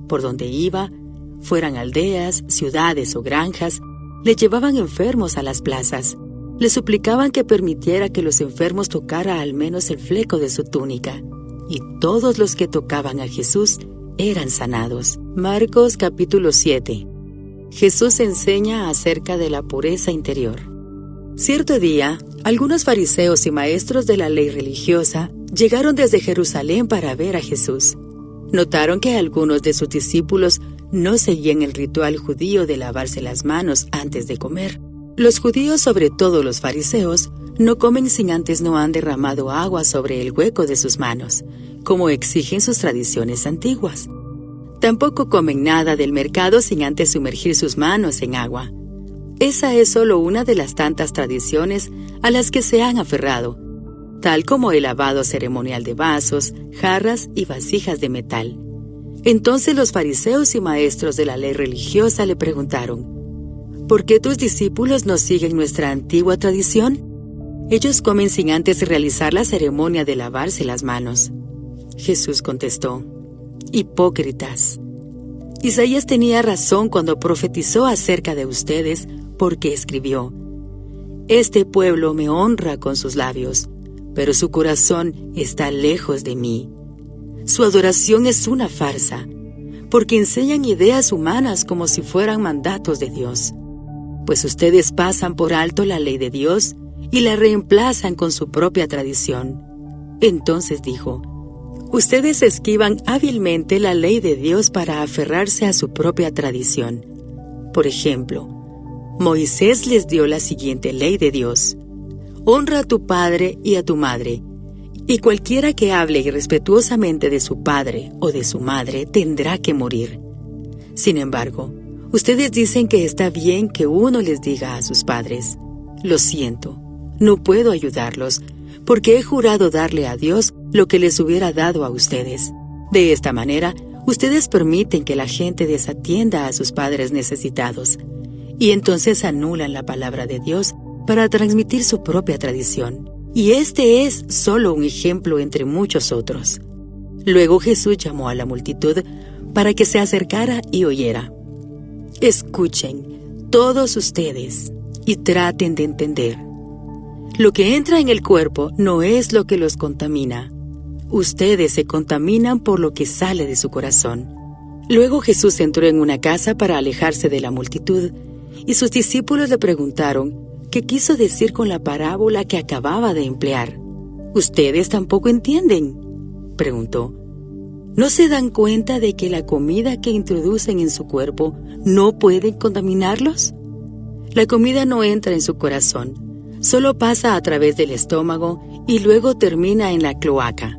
Por donde iba, fueran aldeas, ciudades o granjas, le llevaban enfermos a las plazas. Le suplicaban que permitiera que los enfermos tocara al menos el fleco de su túnica, y todos los que tocaban a Jesús eran sanados. Marcos capítulo 7. Jesús enseña acerca de la pureza interior. Cierto día, algunos fariseos y maestros de la ley religiosa llegaron desde Jerusalén para ver a Jesús. Notaron que algunos de sus discípulos no seguían el ritual judío de lavarse las manos antes de comer. Los judíos, sobre todo los fariseos, no comen sin antes no han derramado agua sobre el hueco de sus manos, como exigen sus tradiciones antiguas. Tampoco comen nada del mercado sin antes sumergir sus manos en agua. Esa es solo una de las tantas tradiciones a las que se han aferrado. tal como el lavado ceremonial de vasos, jarras y vasijas de metal. Entonces los fariseos y maestros de la ley religiosa le preguntaron: ¿por qué tus discípulos no siguen nuestra antigua tradición? Ellos comen sin antes realizar la ceremonia de lavarse las manos. Jesús contestó: hipócritas. Isaías tenía razón cuando profetizó acerca de ustedes, porque escribió: este pueblo me honra con sus labios, pero su corazón está lejos de mí. Su adoración es una farsa, porque enseñan ideas humanas como si fueran mandatos de Dios. Pues ustedes pasan por alto la ley de Dios y la reemplazan con su propia tradición. Entonces dijo: ustedes esquivan hábilmente la ley de Dios para aferrarse a su propia tradición. Por ejemplo, Moisés les dio la siguiente ley de Dios: honra a tu padre y a tu madre, y cualquiera que hable irrespetuosamente de su padre o de su madre tendrá que morir. Sin embargo, ustedes dicen que está bien que uno les diga a sus padres: lo siento, no puedo ayudarlos, porque he jurado darle a Dios lo que les hubiera dado a ustedes. De esta manera, ustedes permiten que la gente desatienda a sus padres necesitados, y entonces anulan la palabra de Dios para transmitir su propia tradición. Y este es solo un ejemplo entre muchos otros. Luego Jesús llamó a la multitud para que se acercara y oyera. Escuchen, todos ustedes, y traten de entender. Lo que entra en el cuerpo no es lo que los contamina. Ustedes se contaminan por lo que sale de su corazón. Luego Jesús entró en una casa para alejarse de la multitud, y sus discípulos le preguntaron qué quiso decir con la parábola que acababa de emplear. ¿Ustedes tampoco entienden?, preguntó. ¿No se dan cuenta de que la comida que introducen en su cuerpo no puede contaminarlos? La comida no entra en su corazón, solo pasa a través del estómago y luego termina en la cloaca.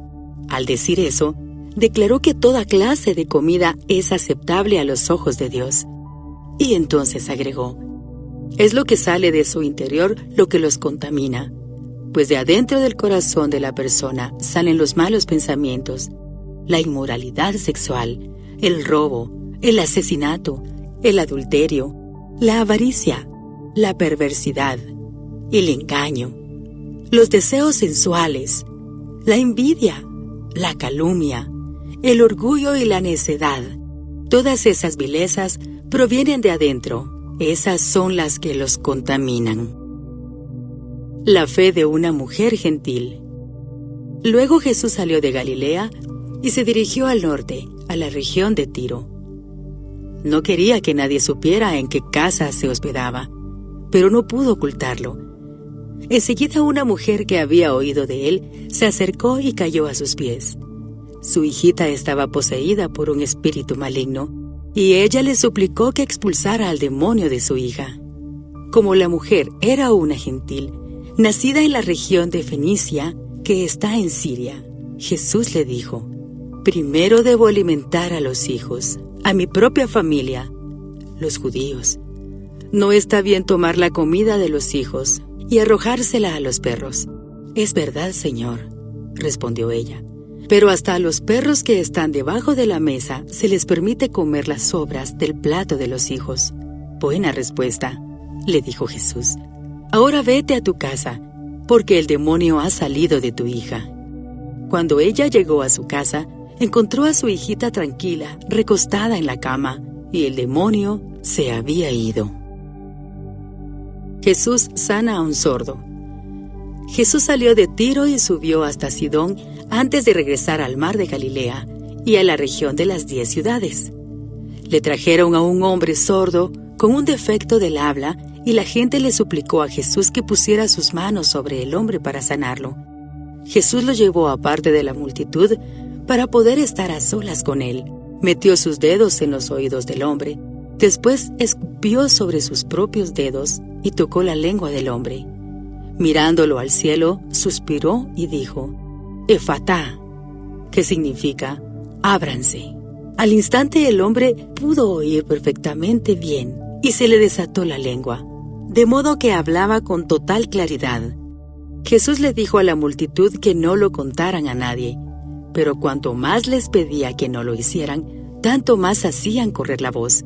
Al decir eso, declaró que toda clase de comida es aceptable a los ojos de Dios. Y entonces agregó: es lo que sale de su interior lo que los contamina, pues de adentro del corazón de la persona salen los malos pensamientos, la inmoralidad sexual, el robo, el asesinato, el adulterio, la avaricia, la perversidad, el engaño, los deseos sensuales, la envidia, la calumnia, el orgullo y la necedad. Todas esas vilezas provienen de adentro. Esas son las que los contaminan. La fe de una mujer gentil. Luego Jesús salió de Galilea y se dirigió al norte, a la región de Tiro. No quería que nadie supiera en qué casa se hospedaba, pero no pudo ocultarlo. Enseguida una mujer que había oído de él se acercó y cayó a sus pies. Su hijita estaba poseída por un espíritu maligno, y ella le suplicó que expulsara al demonio de su hija. Como la mujer era una gentil, nacida en la región de Fenicia, que está en Siria, Jesús le dijo: primero debo alimentar a los hijos, a mi propia familia, los judíos. No está bien tomar la comida de los hijos y arrojársela a los perros. Es verdad, Señor, respondió ella. Pero hasta a los perros que están debajo de la mesa se les permite comer las sobras del plato de los hijos. Buena respuesta, le dijo Jesús. Ahora vete a tu casa, porque el demonio ha salido de tu hija. Cuando ella llegó a su casa, encontró a su hijita tranquila, recostada en la cama, y el demonio se había ido. Jesús sana a un sordo. Jesús salió de Tiro y subió hasta Sidón antes de regresar al mar de Galilea y a la región de las 10 ciudades. Le trajeron a un hombre sordo con un defecto del habla y la gente le suplicó a Jesús que pusiera sus manos sobre el hombre para sanarlo. Jesús lo llevó aparte de la multitud para poder estar a solas con él. Metió sus dedos en los oídos del hombre, después escupió sobre sus propios dedos y tocó la lengua del hombre. Mirándolo al cielo, suspiró y dijo: Efatá, que significa ábranse. Al instante el hombre pudo oír perfectamente bien y se le desató la lengua, de modo que hablaba con total claridad. Jesús le dijo a la multitud que no lo contaran a nadie, pero cuanto más les pedía que no lo hicieran, tanto más hacían correr la voz.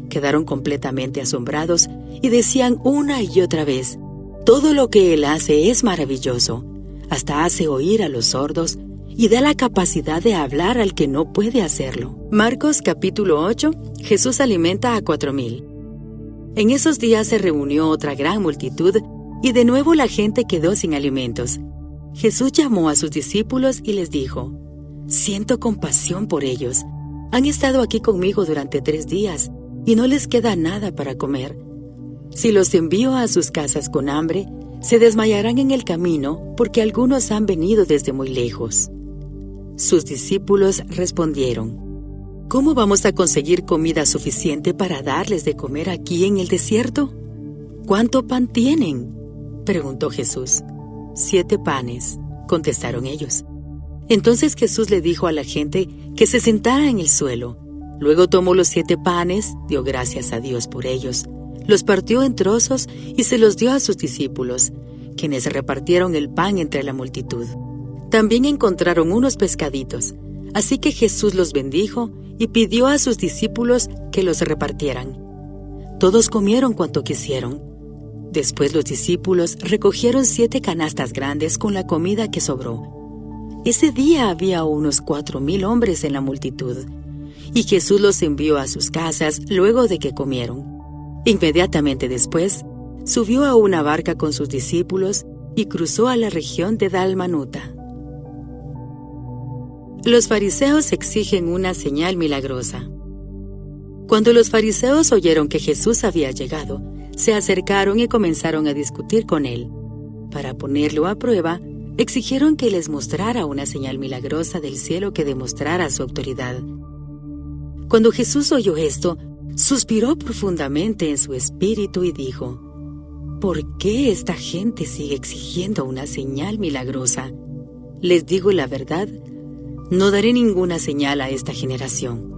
Quedaron completamente asombrados y decían una y otra vez: todo lo que Él hace es maravilloso. Hasta hace oír a los sordos y da la capacidad de hablar al que no puede hacerlo. Marcos capítulo 8, Jesús alimenta a 4,000. En esos días se reunió otra gran multitud y de nuevo la gente quedó sin alimentos. Jesús llamó a sus discípulos y les dijo: siento compasión por ellos. Han estado aquí conmigo durante 3 días y no les queda nada para comer. Si los envío a sus casas con hambre, se desmayarán en el camino porque algunos han venido desde muy lejos. Sus discípulos respondieron: ¿cómo vamos a conseguir comida suficiente para darles de comer aquí en el desierto? ¿Cuánto pan tienen?, preguntó Jesús. 7 panes, contestaron ellos. Entonces Jesús le dijo a la gente que se sentara en el suelo. Luego tomó los 7 panes, dio gracias a Dios por ellos, los partió en trozos y se los dio a sus discípulos, quienes repartieron el pan entre la multitud. También encontraron unos pescaditos, así que Jesús los bendijo y pidió a sus discípulos que los repartieran. Todos comieron cuanto quisieron. Después los discípulos recogieron 7 canastas grandes con la comida que sobró. Ese día había unos 4,000 hombres en la multitud, y Jesús los envió a sus casas luego de que comieron. Inmediatamente después, subió a una barca con sus discípulos y cruzó a la región de Dalmanuta. Los fariseos exigen una señal milagrosa. Cuando los fariseos oyeron que Jesús había llegado, se acercaron y comenzaron a discutir con él. Para ponerlo a prueba, exigieron que les mostrara una señal milagrosa del cielo que demostrara su autoridad. Cuando Jesús oyó esto, suspiró profundamente en su espíritu y dijo: ¿por qué esta gente sigue exigiendo una señal milagrosa? Les digo la verdad, no daré ninguna señal a esta generación.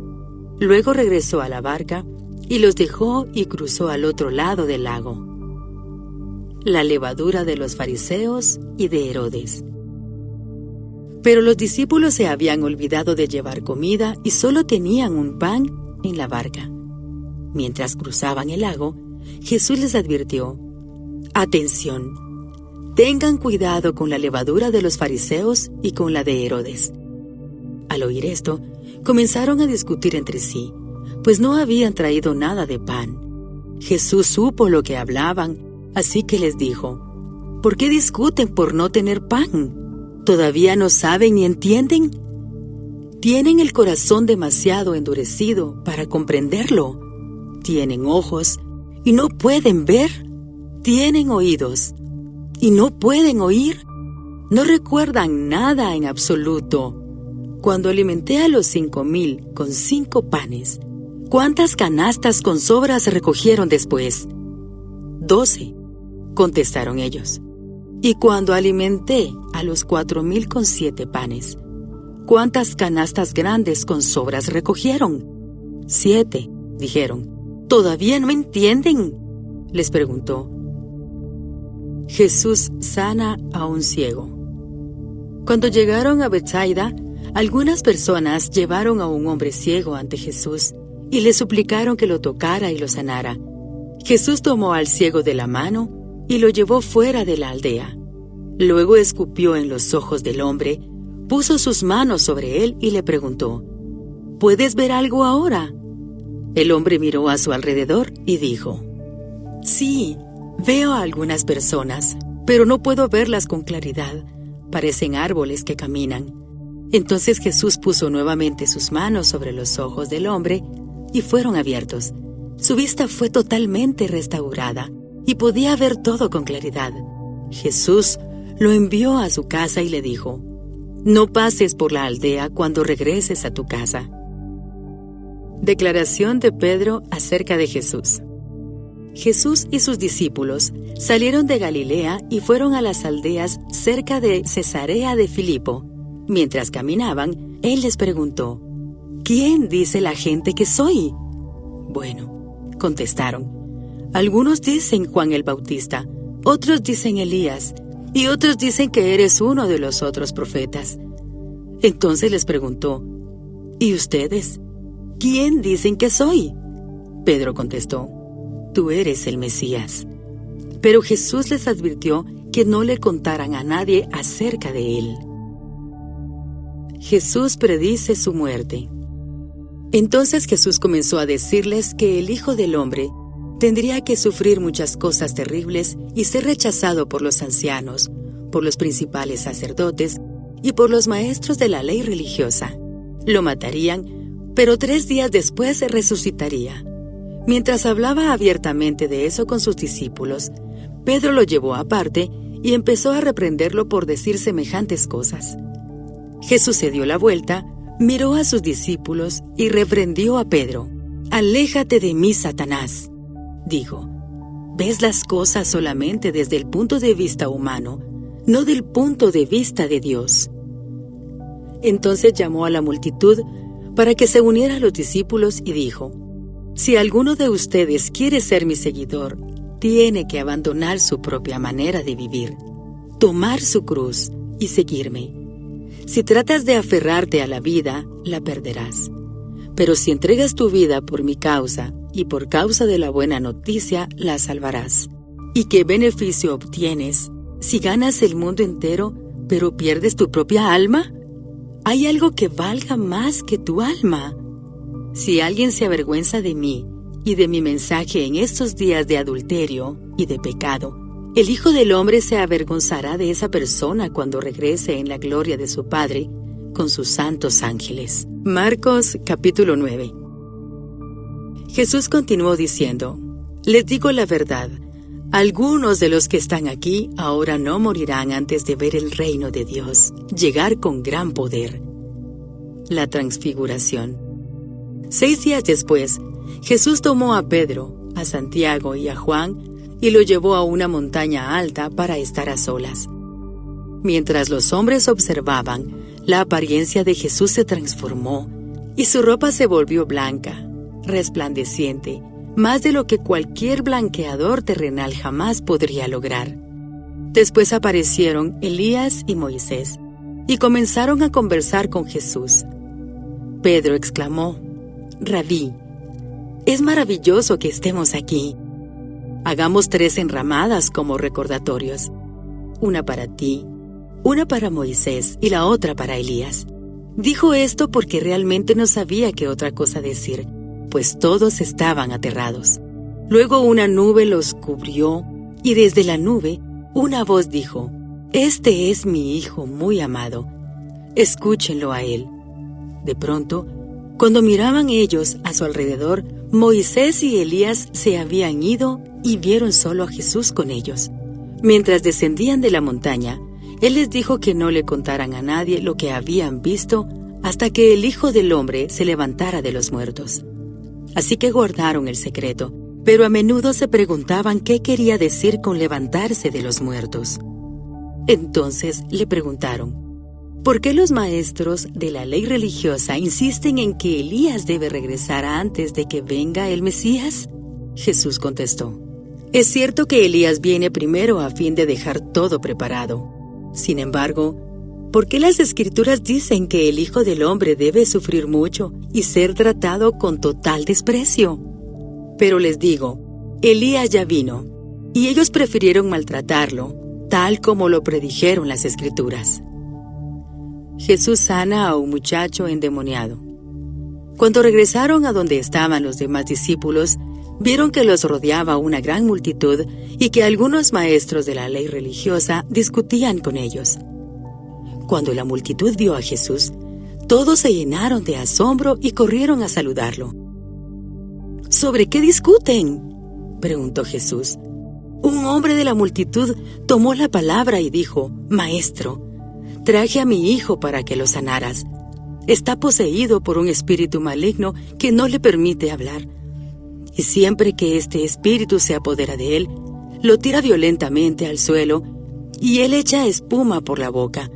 Luego regresó a la barca y los dejó y cruzó al otro lado del lago. La levadura de los fariseos y de Herodes. Pero los discípulos se habían olvidado de llevar comida y solo tenían un pan en la barca. Mientras cruzaban el lago, Jesús les advirtió: atención, tengan cuidado con la levadura de los fariseos y con la de Herodes. Al oír esto, comenzaron a discutir entre sí, pues no habían traído nada de pan. Jesús supo lo que hablaban, así que les dijo: ¿por qué discuten por no tener pan? ¿Todavía no saben ni entienden? ¿Tienen el corazón demasiado endurecido para comprenderlo? ¿Tienen ojos y no pueden ver? ¿Tienen oídos y no pueden oír? ¿No recuerdan nada en absoluto? Cuando alimenté a los 5,000 con 5 panes, ¿cuántas canastas con sobras recogieron después? 12, contestaron ellos. Y cuando alimenté a los 4,000 con 7 panes, ¿cuántas canastas grandes con sobras recogieron? 7, dijeron. ¿Todavía no entienden?, les preguntó. Jesús sana a un ciego. Cuando llegaron a Betsaida, algunas personas llevaron a un hombre ciego ante Jesús y le suplicaron que lo tocara y lo sanara. Jesús tomó al ciego de la mano y lo llevó fuera de la aldea. Luego escupió en los ojos del hombre, puso sus manos sobre él y le preguntó: ¿puedes ver algo ahora? El hombre miró a su alrededor y dijo: sí, veo a algunas personas, pero no puedo verlas con claridad. Parecen árboles que caminan. Entonces Jesús puso nuevamente sus manos sobre los ojos del hombre y fueron abiertos. Su vista fue totalmente restaurada y podía ver todo con claridad. Jesús lo envió a su casa y le dijo: no pases por la aldea cuando regreses a tu casa. Declaración de Pedro acerca de Jesús. Jesús y sus discípulos salieron de Galilea y fueron a las aldeas cerca de Cesarea de Filipo. Mientras caminaban, él les preguntó: ¿quién dice la gente que soy? Bueno, contestaron, algunos dicen Juan el Bautista, otros dicen Elías, y otros dicen que eres uno de los otros profetas. Entonces les preguntó: ¿y ustedes? ¿Quién dicen que soy? Pedro contestó: tú eres el Mesías. Pero Jesús les advirtió que no le contaran a nadie acerca de él. Jesús predice su muerte. Entonces Jesús comenzó a decirles que el Hijo del Hombre tendría que sufrir muchas cosas terribles y ser rechazado por los ancianos, por los principales sacerdotes y por los maestros de la ley religiosa. Lo matarían, pero 3 días después resucitaría. Mientras hablaba abiertamente de eso con sus discípulos, Pedro lo llevó aparte y empezó a reprenderlo por decir semejantes cosas. Jesús se dio la vuelta, miró a sus discípulos y reprendió a Pedro. «Aléjate de mí, Satanás», dijo. «Ves las cosas solamente desde el punto de vista humano, no del punto de vista de Dios». Entonces llamó a la multitud para que se uniera a los discípulos y dijo: «Si alguno de ustedes quiere ser mi seguidor, tiene que abandonar su propia manera de vivir, tomar su cruz y seguirme. Si tratas de aferrarte a la vida, la perderás. Pero si entregas tu vida por mi causa y por causa de la buena noticia, la salvarás. ¿Y qué beneficio obtienes si ganas el mundo entero, pero pierdes tu propia alma? ¿Hay algo que valga más que tu alma? Si alguien se avergüenza de mí y de mi mensaje en estos días de adulterio y de pecado, el Hijo del Hombre se avergonzará de esa persona cuando regrese en la gloria de su Padre con sus santos ángeles». Marcos capítulo 9. Jesús continuó diciendo: «Les digo la verdad, algunos de los que están aquí ahora no morirán antes de ver el reino de Dios llegar con gran poder». La transfiguración. 6 días después, Jesús tomó a Pedro, a Santiago y a Juan y lo llevó a una montaña alta para estar a solas. Mientras los hombres observaban, la apariencia de Jesús se transformó y su ropa se volvió blanca, resplandeciente, más de lo que cualquier blanqueador terrenal jamás podría lograr. Después aparecieron Elías y Moisés y comenzaron a conversar con Jesús. Pedro exclamó: «Rabí, es maravilloso que estemos aquí. Hagamos 3 enramadas como recordatorios, una para ti, una para Moisés y la otra para Elías». Dijo esto porque realmente no sabía qué otra cosa decir, pues todos estaban aterrados. Luego una nube los cubrió y desde la nube una voz dijo: «Este es mi Hijo muy amado, escúchenlo a él». De pronto, cuando miraban ellos a su alrededor, Moisés y Elías se habían ido y vieron solo a Jesús con ellos. Mientras descendían de la montaña, Él les dijo que no le contaran a nadie lo que habían visto hasta que el Hijo del Hombre se levantara de los muertos. Así que guardaron el secreto, pero a menudo se preguntaban qué quería decir con levantarse de los muertos. Entonces le preguntaron: ¿por qué los maestros de la ley religiosa insisten en que Elías debe regresar antes de que venga el Mesías? Jesús contestó: «Es cierto que Elías viene primero a fin de dejar todo preparado. Sin embargo, ¿por qué las Escrituras dicen que el Hijo del Hombre debe sufrir mucho y ser tratado con total desprecio? Pero les digo, Elías ya vino, y ellos prefirieron maltratarlo, tal como lo predijeron las Escrituras». Jesús sana a un muchacho endemoniado. Cuando regresaron a donde estaban los demás discípulos, vieron que los rodeaba una gran multitud y que algunos maestros de la ley religiosa discutían con ellos. Cuando la multitud vio a Jesús, todos se llenaron de asombro y corrieron a saludarlo. «¿Sobre qué discuten?», preguntó Jesús. Un hombre de la multitud tomó la palabra y dijo: «Maestro, traje a mi hijo para que lo sanaras. Está poseído por un espíritu maligno que no le permite hablar. Y siempre que este espíritu se apodera de él, lo tira violentamente al suelo y él echa espuma por la boca.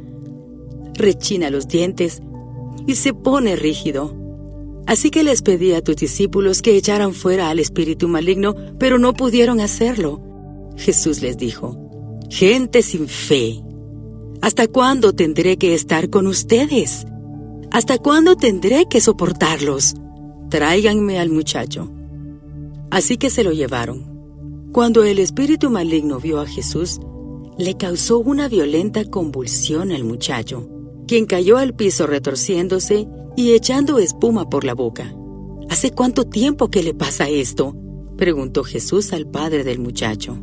Rechina los dientes y se pone rígido. Así que les pedí a tus discípulos que echaran fuera al espíritu maligno, pero no pudieron hacerlo». Jesús les dijo: Gente sin fe. ¿Hasta cuándo tendré que estar con ustedes? ¿Hasta cuándo tendré que soportarlos? Tráiganme al muchacho. Así que se lo llevaron. Cuando el espíritu maligno vio a Jesús, le causó una violenta convulsión al muchacho, quien cayó al piso retorciéndose y echando espuma por la boca. ¿Hace cuánto tiempo que le pasa esto?, preguntó Jesús al padre del muchacho.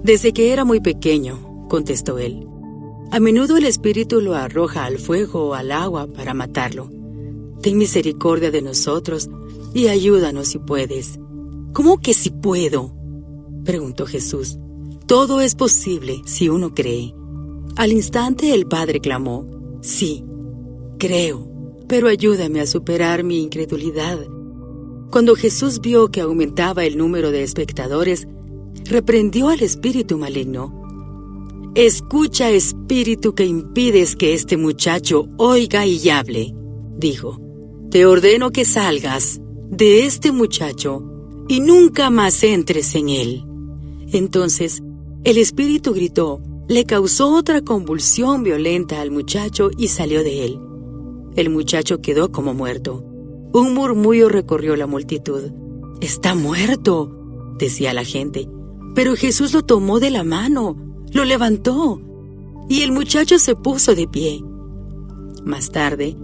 Desde que era muy pequeño, contestó él. A menudo el espíritu lo arroja al fuego o al agua para matarlo. Ten misericordia de nosotros y ayúdanos si puedes. ¿Cómo que si puedo?, preguntó Jesús. Todo es posible si uno cree. Al instante el padre clamó: sí, creo, pero ayúdame a superar mi incredulidad. Cuando Jesús vio que aumentaba el número de espectadores, reprendió al espíritu maligno. Escucha, espíritu que impides que este muchacho oiga y hable, dijo. Te ordeno que salgas de este muchacho y nunca más entres en él. Entonces, el espíritu gritó, le causó otra convulsión violenta al muchacho y salió de él. El muchacho quedó como muerto. Un murmullo recorrió la multitud. «¡Está muerto!», decía la gente. Pero Jesús lo tomó de la mano, lo levantó, y el muchacho se puso de pie. Más tarde,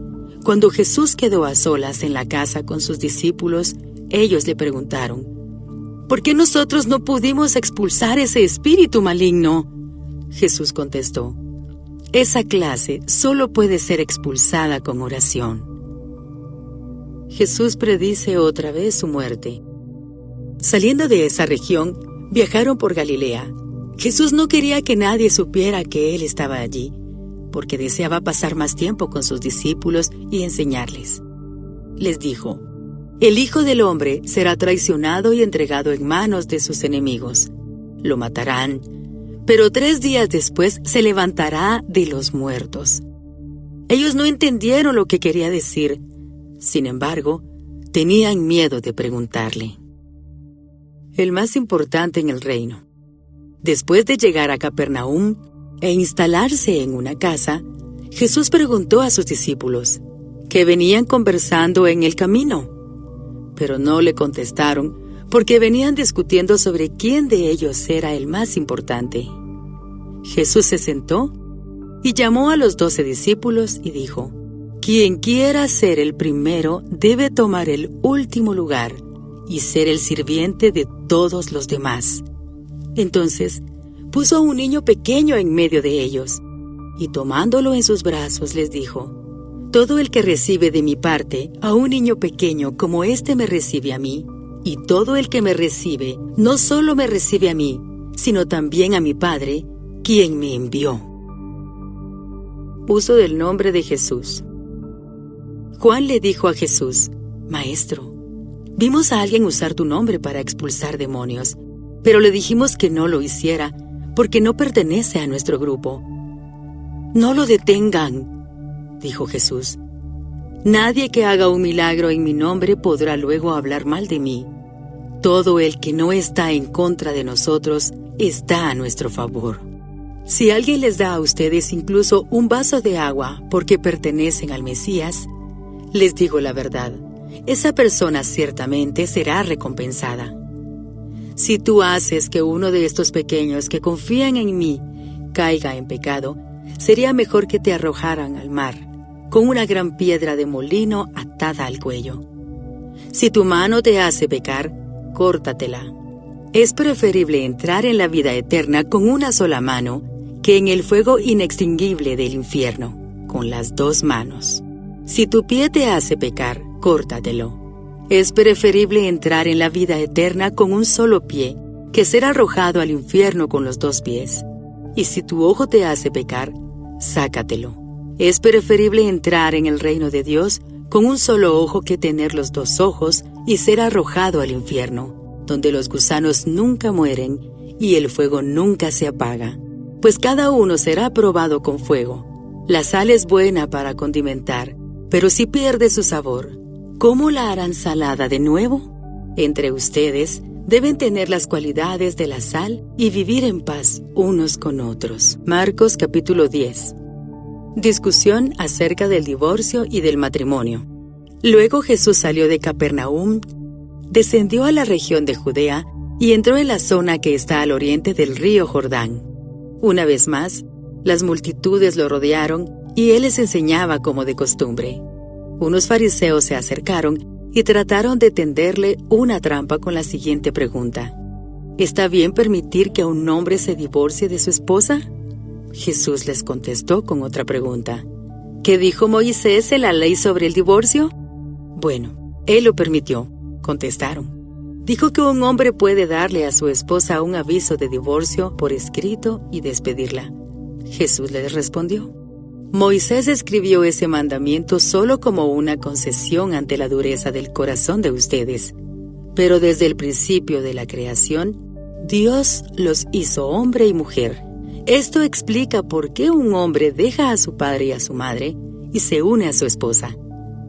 cuando Jesús quedó a solas en la casa con sus discípulos, ellos le preguntaron: ¿por qué nosotros no pudimos expulsar ese espíritu maligno? Jesús contestó: esa clase solo puede ser expulsada con oración. Jesús predice otra vez su muerte. Saliendo de esa región, viajaron por Galilea. Jesús no quería que nadie supiera que Él estaba allí, porque deseaba pasar más tiempo con sus discípulos y enseñarles. Les dijo: el Hijo del Hombre será traicionado y entregado en manos de sus enemigos. Lo matarán, pero 3 días después se levantará de los muertos. Ellos no entendieron lo que quería decir. Sin embargo, tenían miedo de preguntarle. El más importante en el reino. Después de llegar a Capernaum e instalarse en una casa, Jesús preguntó a sus discípulos, ¿qué venían conversando en el camino? Pero no le contestaron, porque venían discutiendo sobre quién de ellos era el más importante. Jesús se sentó y llamó a los 12 discípulos y dijo: quien quiera ser el primero debe tomar el último lugar y ser el sirviente de todos los demás. Entonces puso a un niño pequeño en medio de ellos, y tomándolo en sus brazos les dijo: todo el que recibe de mi parte a un niño pequeño como este me recibe a mí, y todo el que me recibe no solo me recibe a mí, sino también a mi Padre, quien me envió. Uso del nombre de Jesús. Juan le dijo a Jesús: Maestro, vimos a alguien usar tu nombre para expulsar demonios, pero le dijimos que no lo hiciera, porque no pertenece a nuestro grupo. No lo detengan, dijo Jesús. Nadie que haga un milagro en mi nombre podrá luego hablar mal de mí. Todo el que no está en contra de nosotros está a nuestro favor. Si alguien les da a ustedes incluso un vaso de agua porque pertenecen al Mesías, les digo la verdad, esa persona ciertamente será recompensada. Si tú haces que uno de estos pequeños que confían en mí caiga en pecado, sería mejor que te arrojaran al mar, con una gran piedra de molino atada al cuello. Si tu mano te hace pecar, córtatela. Es preferible entrar en la vida eterna con una sola mano que en el fuego inextinguible del infierno, con las 2 manos. Si tu pie te hace pecar, córtatelo. Es preferible entrar en la vida eterna con un solo pie que ser arrojado al infierno con los 2 pies. Y si tu ojo te hace pecar, sácatelo. Es preferible entrar en el reino de Dios con un solo ojo que tener los 2 ojos y ser arrojado al infierno, donde los gusanos nunca mueren y el fuego nunca se apaga. Pues cada uno será probado con fuego. La sal es buena para condimentar, pero si pierde su sabor, ¿cómo la harán salada de nuevo? Entre ustedes deben tener las cualidades de la sal y vivir en paz unos con otros. Marcos capítulo 10. Discusión acerca del divorcio y del matrimonio. Luego Jesús salió de Capernaum, descendió a la región de Judea y entró en la zona que está al oriente del río Jordán. Una vez más, las multitudes lo rodearon y él les enseñaba como de costumbre. Unos fariseos se acercaron y trataron de tenderle una trampa con la siguiente pregunta: ¿está bien permitir que un hombre se divorcie de su esposa? Jesús les contestó con otra pregunta: ¿qué dijo Moisés en la ley sobre el divorcio? Bueno, él lo permitió, contestaron. Dijo que un hombre puede darle a su esposa un aviso de divorcio por escrito y despedirla. Jesús les respondió: Moisés escribió ese mandamiento solo como una concesión ante la dureza del corazón de ustedes. Pero desde el principio de la creación, Dios los hizo hombre y mujer. Esto explica por qué un hombre deja a su padre y a su madre y se une a su esposa.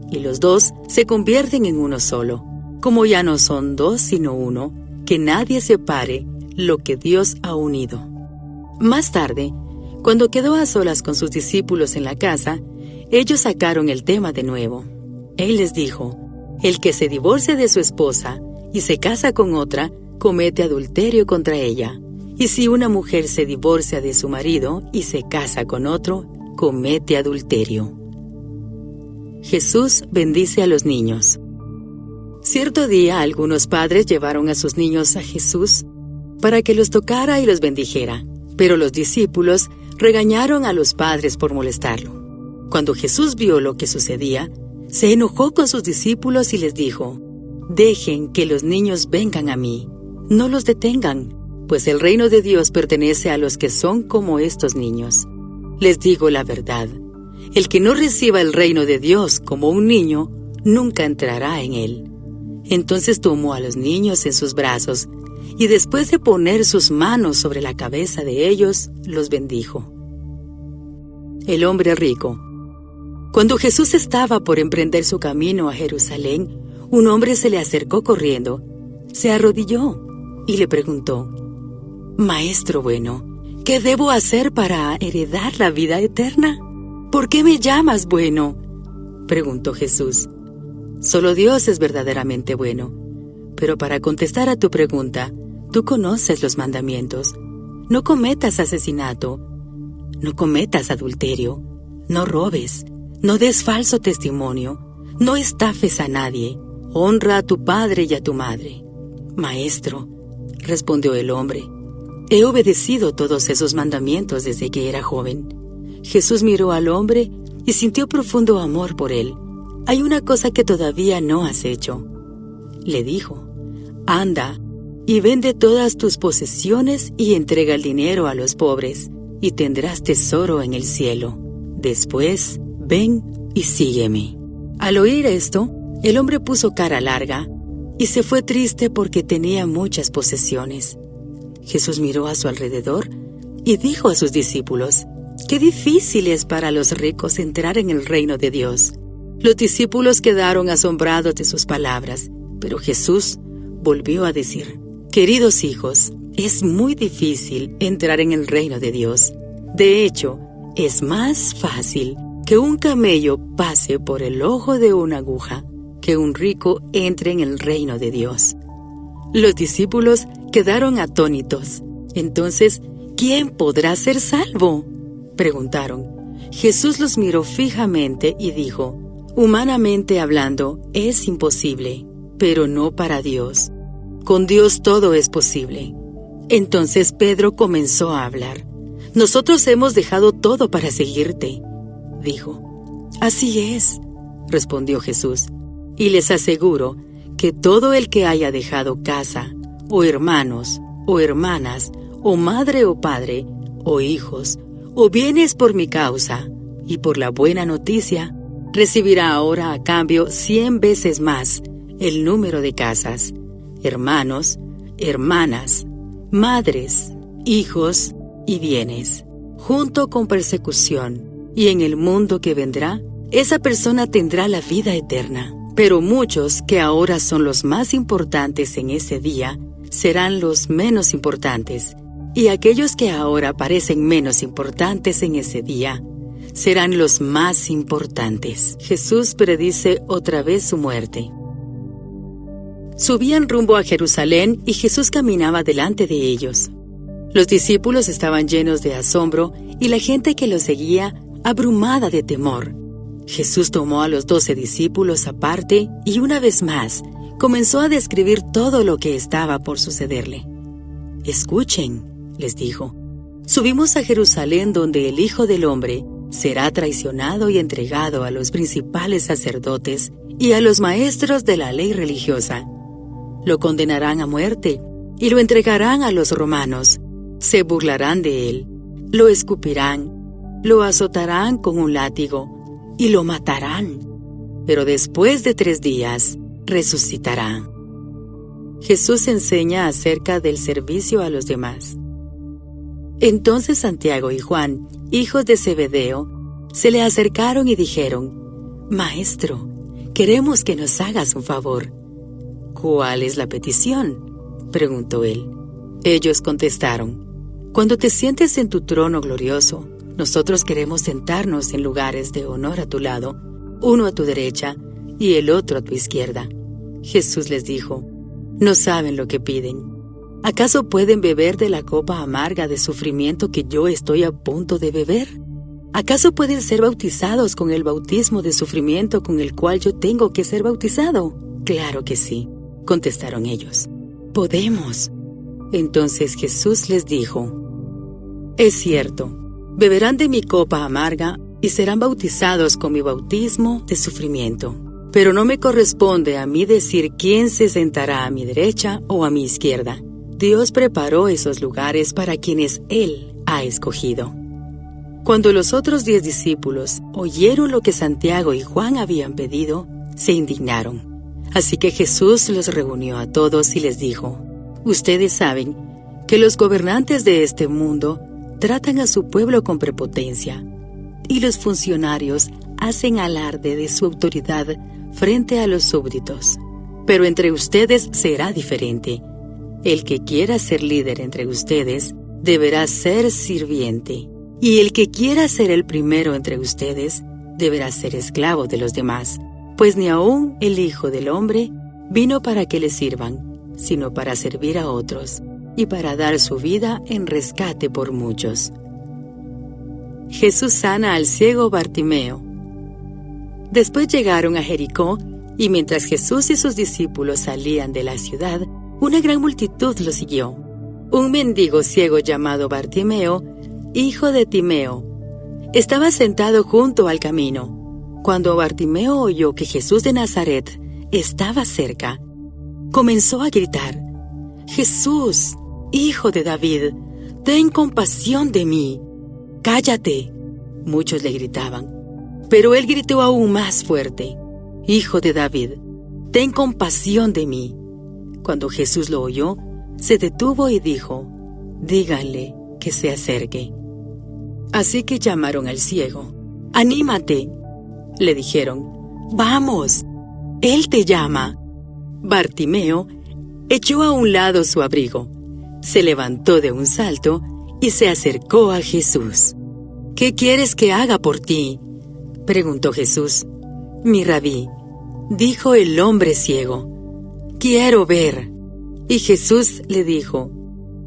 Y los dos se convierten en uno solo. Como ya no son dos sino uno, que nadie separe lo que Dios ha unido. Más tarde, cuando quedó a solas con sus discípulos en la casa, ellos sacaron el tema de nuevo. Él les dijo: el que se divorcia de su esposa y se casa con otra, comete adulterio contra ella. Y si una mujer se divorcia de su marido y se casa con otro, comete adulterio. Jesús bendice a los niños. Cierto día, algunos padres llevaron a sus niños a Jesús para que los tocara y los bendijera, pero los discípulos regañaron a los padres por molestarlo. Cuando Jesús vio lo que sucedía, se enojó con sus discípulos y les dijo: dejen que los niños vengan a mí, no los detengan, pues el reino de Dios pertenece a los que son como estos niños. Les digo la verdad, el que no reciba el reino de Dios como un niño, nunca entrará en él. Entonces tomó a los niños en sus brazos, y después de poner sus manos sobre la cabeza de ellos, los bendijo. El hombre rico. Cuando Jesús estaba por emprender su camino a Jerusalén, un hombre se le acercó corriendo, se arrodilló y le preguntó: Maestro bueno, ¿qué debo hacer para heredar la vida eterna? ¿Por qué me llamas bueno?, preguntó Jesús. Solo Dios es verdaderamente bueno. Pero para contestar a tu pregunta, tú conoces los mandamientos. No cometas asesinato, no cometas adulterio, no robes, no des falso testimonio, no estafes a nadie, honra a tu padre y a tu madre. Maestro, respondió el hombre, he obedecido todos esos mandamientos desde que era joven. Jesús miró al hombre y sintió profundo amor por él. Hay una cosa que todavía no has hecho. Le dijo: anda y vende todas tus posesiones y entrega el dinero a los pobres, y tendrás tesoro en el cielo. Después, ven y sígueme. Al oír esto, el hombre puso cara larga y se fue triste porque tenía muchas posesiones. Jesús miró a su alrededor y dijo a sus discípulos: qué difícil es para los ricos entrar en el reino de Dios. Los discípulos quedaron asombrados de sus palabras, pero Jesús volvió a decir: queridos hijos, es muy difícil entrar en el reino de Dios. De hecho, es más fácil que un camello pase por el ojo de una aguja que un rico entre en el reino de Dios. Los discípulos quedaron atónitos. Entonces, ¿quién podrá ser salvo?, preguntaron. Jesús los miró fijamente y dijo: humanamente hablando, es imposible, pero no para Dios. Con Dios todo es posible. Entonces Pedro comenzó a hablar. Nosotros hemos dejado todo para seguirte, dijo. Así es, respondió Jesús, y les aseguro que todo el que haya dejado casa, o hermanos, o hermanas, o madre o padre, o hijos, o bienes por mi causa, y por la buena noticia, recibirá ahora a cambio 100 veces más el número de casas, hermanos, hermanas, madres, hijos y bienes, junto con persecución, y en el mundo que vendrá, esa persona tendrá la vida eterna. Pero muchos que ahora son los más importantes en ese día, serán los menos importantes, y aquellos que ahora parecen menos importantes en ese día serán los más importantes. Jesús predice otra vez su muerte. Subían rumbo a Jerusalén y Jesús caminaba delante de ellos. Los discípulos estaban llenos de asombro y la gente que lo seguía abrumada de temor. Jesús tomó a los 12 discípulos aparte y una vez más comenzó a describir todo lo que estaba por sucederle. «Escuchen», les dijo, «subimos a Jerusalén donde el Hijo del Hombre será traicionado y entregado a los principales sacerdotes y a los maestros de la ley religiosa. Lo condenarán a muerte y lo entregarán a los romanos. Se burlarán de él, lo escupirán, lo azotarán con un látigo y lo matarán. Pero después de 3 días resucitará». Jesús enseña acerca del servicio a los demás. Entonces Santiago y Juan, hijos de Zebedeo, se le acercaron y dijeron: «Maestro, queremos que nos hagas un favor». «¿Cuál es la petición?», preguntó él. Ellos contestaron: «Cuando te sientes en tu trono glorioso, nosotros queremos sentarnos en lugares de honor a tu lado, uno a tu derecha y el otro a tu izquierda». Jesús les dijo: «No saben lo que piden. ¿Acaso pueden beber de la copa amarga de sufrimiento que yo estoy a punto de beber? ¿Acaso pueden ser bautizados con el bautismo de sufrimiento con el cual yo tengo que ser bautizado?». «Claro que sí», contestaron ellos. «Podemos». Entonces Jesús les dijo: «Es cierto, beberán de mi copa amarga y serán bautizados con mi bautismo de sufrimiento. Pero no me corresponde a mí decir quién se sentará a mi derecha o a mi izquierda. Dios preparó esos lugares para quienes Él ha escogido». Cuando los otros 10 discípulos oyeron lo que Santiago y Juan habían pedido, se indignaron. Así que Jesús los reunió a todos y les dijo: «Ustedes saben que los gobernantes de este mundo tratan a su pueblo con prepotencia, y los funcionarios hacen alarde de su autoridad frente a los súbditos. Pero entre ustedes será diferente. El que quiera ser líder entre ustedes deberá ser sirviente, y el que quiera ser el primero entre ustedes deberá ser esclavo de los demás. Pues ni aun el Hijo del Hombre vino para que le sirvan, sino para servir a otros, y para dar su vida en rescate por muchos». Jesús sana al ciego Bartimeo. Después llegaron a Jericó, y mientras Jesús y sus discípulos salían de la ciudad, una gran multitud lo siguió. Un mendigo ciego llamado Bartimeo, hijo de Timeo, estaba sentado junto al camino. Cuando Bartimeo oyó que Jesús de Nazaret estaba cerca, comenzó a gritar: «Jesús, hijo de David, ten compasión de mí». «Cállate», muchos le gritaban. Pero él gritó aún más fuerte: «Hijo de David, ten compasión de mí». Cuando Jesús lo oyó, se detuvo y dijo: «Díganle que se acerque». Así que llamaron al ciego. «Anímate», le dijeron, «vamos, él te llama». Bartimeo echó a un lado su abrigo, se levantó de un salto y se acercó a Jesús. «¿Qué quieres que haga por ti?», preguntó Jesús. «Mi rabí», dijo el hombre ciego, «quiero ver». Y Jesús le dijo: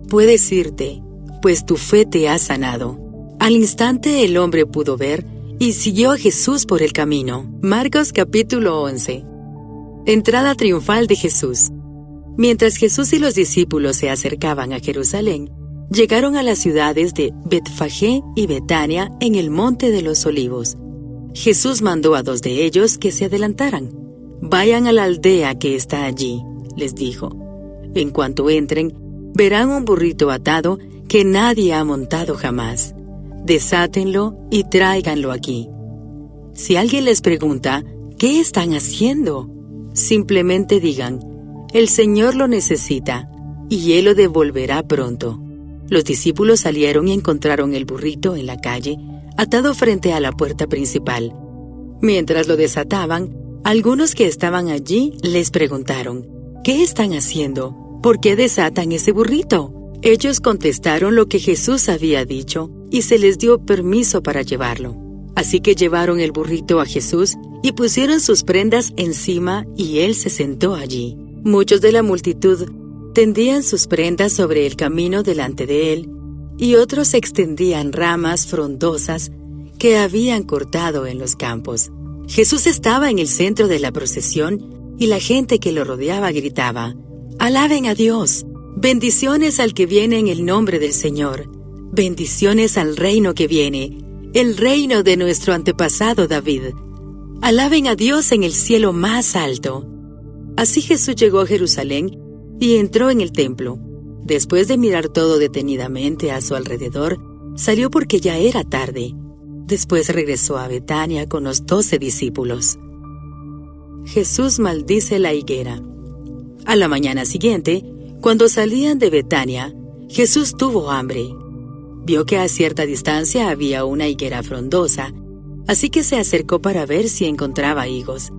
«Puedes irte, pues tu fe te ha sanado». Al instante el hombre pudo ver y siguió a Jesús por el camino. Marcos capítulo 11. Entrada triunfal de Jesús. Mientras Jesús y los discípulos se acercaban a Jerusalén, llegaron a las ciudades de Betfagé y Betania en el Monte de los Olivos. Jesús mandó a 2 de ellos que se adelantaran. «Vayan a la aldea que está allí», les dijo. «En cuanto entren, verán un burrito atado que nadie ha montado jamás. Desátenlo y tráiganlo aquí. Si alguien les pregunta, ¿qué están haciendo?, simplemente digan, el Señor lo necesita, y Él lo devolverá pronto». Los discípulos salieron y encontraron el burrito en la calle, atado frente a la puerta principal. Mientras lo desataban, algunos que estaban allí les preguntaron: «¿Qué están haciendo? ¿por qué desatan ese burrito? Ellos contestaron lo que Jesús había dicho y se les dio permiso para llevarlo. Así que llevaron el burrito a Jesús y pusieron sus prendas encima y él se sentó allí. Muchos de la multitud tendían sus prendas sobre el camino delante de él y otros extendían ramas frondosas que habían cortado en los campos. Jesús estaba en el centro de la procesión y la gente que lo rodeaba gritaba: «¡Alaben a Dios! ¡Bendiciones al que viene en el nombre del Señor! ¡Bendiciones al reino que viene, el reino de nuestro antepasado David! ¡Alaben a Dios en el cielo más alto!». Así Jesús llegó a Jerusalén y entró en el templo. Después de mirar todo detenidamente a su alrededor, salió porque ya era tarde. Después regresó a Betania con los 12 discípulos. Jesús maldice la higuera. A la mañana siguiente, cuando salían de Betania, Jesús tuvo hambre. Vio que a cierta distancia había una higuera frondosa, así que se acercó para ver si encontraba higos.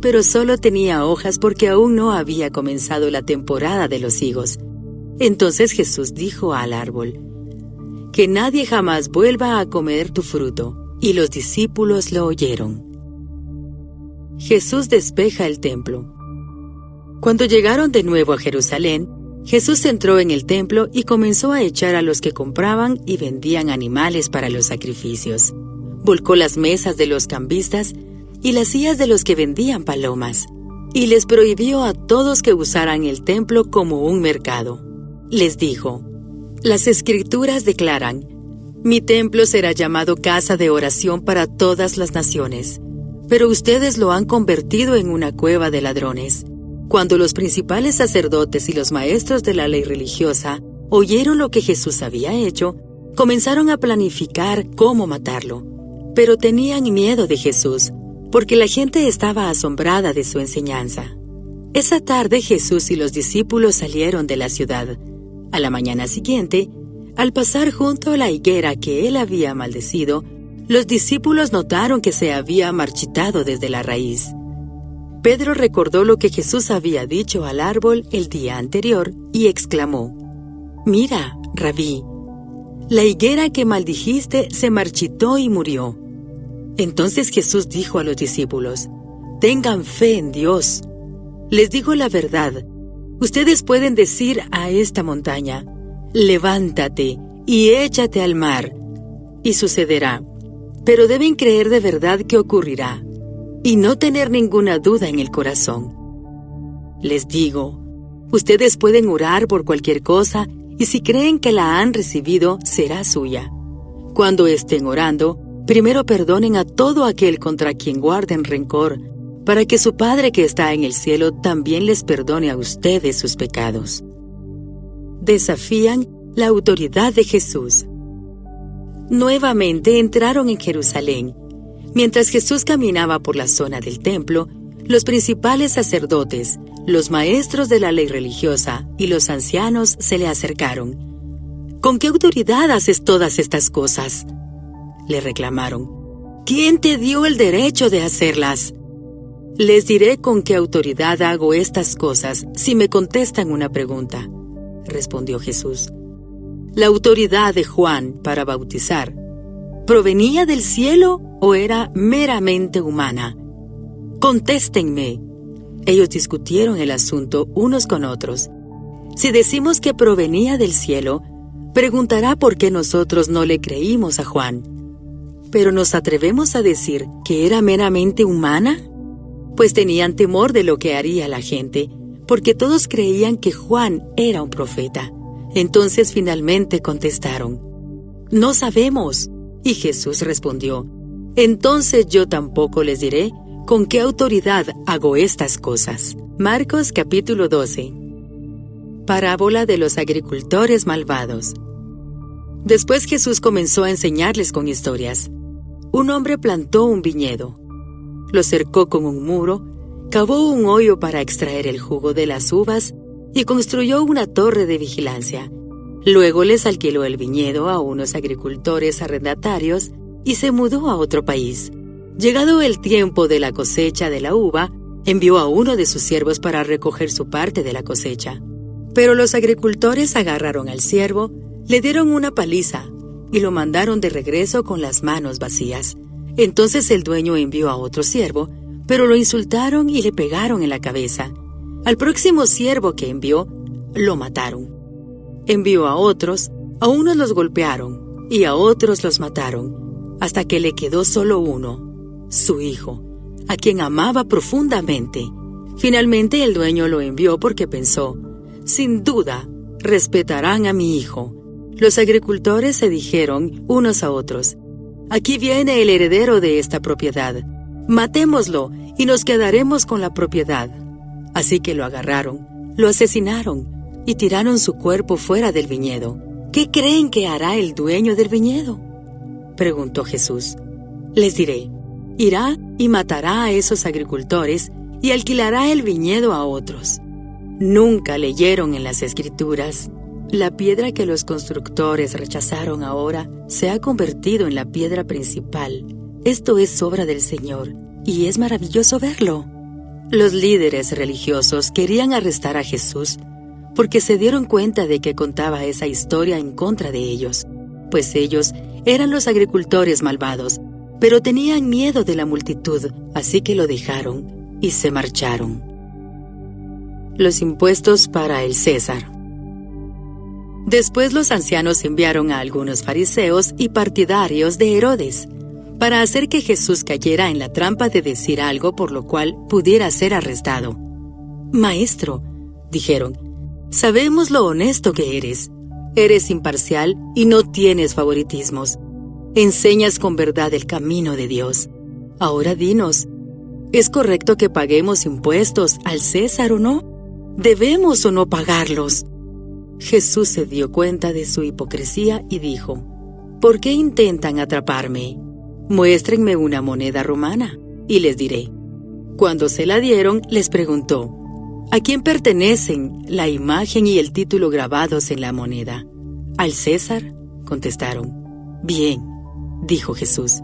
Pero solo tenía hojas porque aún no había comenzado la temporada de los higos. Entonces Jesús dijo al árbol: «Que nadie jamás vuelva a comer tu fruto». Y los discípulos lo oyeron. Jesús despeja el templo. Cuando llegaron de nuevo a Jerusalén, Jesús entró en el templo y comenzó a echar a los que compraban y vendían animales para los sacrificios. Volcó las mesas de los cambistas y las sillas de los que vendían palomas, y les prohibió a todos que usaran el templo como un mercado. Les dijo: «Las Escrituras declaran: mi templo será llamado casa de oración para todas las naciones, pero ustedes lo han convertido en una cueva de ladrones». Cuando los principales sacerdotes y los maestros de la ley religiosa oyeron lo que Jesús había hecho, comenzaron a planificar cómo matarlo. Pero tenían miedo de Jesús, porque la gente estaba asombrada de su enseñanza. Esa tarde Jesús y los discípulos salieron de la ciudad. A la mañana siguiente, al pasar junto a la higuera que él había maldecido, los discípulos notaron que se había marchitado desde la raíz. Pedro recordó lo que Jesús había dicho al árbol el día anterior y exclamó: «Mira, Rabí, la higuera que maldijiste se marchitó y murió». Entonces Jesús dijo a los discípulos: «Tengan fe en Dios. Les digo la verdad. Ustedes pueden decir a esta montaña: levántate y échate al mar, y sucederá. Pero deben creer de verdad que ocurrirá, y no tener ninguna duda en el corazón. Les digo, ustedes pueden orar por cualquier cosa, y si creen que la han recibido, será suya. Cuando estén orando, primero perdonen a todo aquel contra quien guarden rencor, para que su Padre que está en el cielo también les perdone a ustedes sus pecados». Desafían la autoridad de Jesús. Nuevamente entraron en Jerusalén. Mientras Jesús caminaba por la zona del templo, los principales sacerdotes, los maestros de la ley religiosa y los ancianos se le acercaron. «¿Con qué autoridad haces todas estas cosas?», le reclamaron. «¿Quién te dio el derecho de hacerlas?». «Les diré con qué autoridad hago estas cosas si me contestan una pregunta», respondió Jesús. «La autoridad de Juan para bautizar, ¿provenía del cielo o era meramente humana? Contéstenme». Ellos discutieron el asunto unos con otros. Si decimos que provenía del cielo, preguntará por qué nosotros no le creímos a Juan. ¿Pero nos atrevemos a decir que era meramente humana? Pues tenían temor de lo que haría la gente, porque todos creían que Juan era un profeta. Entonces finalmente contestaron: «No sabemos». Y Jesús respondió: «Entonces yo tampoco les diré con qué autoridad hago estas cosas». Marcos capítulo 12. Parábola de los agricultores malvados. Después Jesús comenzó a enseñarles con historias. Un hombre plantó un viñedo, lo cercó con un muro, cavó un hoyo para extraer el jugo de las uvas y construyó una torre de vigilancia. Luego les alquiló el viñedo a unos agricultores arrendatarios y se mudó a otro país. Llegado el tiempo de la cosecha de la uva, envió a uno de sus siervos para recoger su parte de la cosecha. Pero los agricultores agarraron al siervo, le dieron una paliza y lo mandaron de regreso con las manos vacías. Entonces el dueño envió a otro siervo, pero lo insultaron y le pegaron en la cabeza. Al próximo siervo que envió, lo mataron. Envió a otros, a unos los golpearon y a otros los mataron, hasta que le quedó solo uno, su hijo, a quien amaba profundamente. Finalmente el dueño lo envió porque pensó, sin duda, respetarán a mi hijo. Los agricultores se dijeron unos a otros, aquí viene el heredero de esta propiedad. Matémoslo y nos quedaremos con la propiedad. Así que lo agarraron, lo asesinaron y tiraron su cuerpo fuera del viñedo. ¿Qué creen que hará el dueño del viñedo?, preguntó Jesús. Les diré, irá y matará a esos agricultores y alquilará el viñedo a otros. Nunca leyeron en las Escrituras, la piedra que los constructores rechazaron ahora se ha convertido en la piedra principal. Esto es obra del Señor, y es maravilloso verlo. Los líderes religiosos querían arrestar a Jesús porque se dieron cuenta de que contaba esa historia en contra de ellos, pues ellos eran los agricultores malvados, pero tenían miedo de la multitud, así que lo dejaron y se marcharon. Los impuestos para el César. Después los ancianos enviaron a algunos fariseos y partidarios de Herodes para hacer que Jesús cayera en la trampa de decir algo por lo cual pudiera ser arrestado. Maestro, dijeron, sabemos lo honesto que eres. Eres imparcial y no tienes favoritismos. Enseñas con verdad el camino de Dios. Ahora dinos, ¿es correcto que paguemos impuestos al César o no? ¿Debemos o no pagarlos? Jesús se dio cuenta de su hipocresía y dijo, ¿por qué intentan atraparme? Muéstrenme una moneda romana, y les diré. Cuando se la dieron, les preguntó, ¿a quién pertenecen la imagen y el título grabados en la moneda? ¿Al César?, contestaron. Bien, dijo Jesús.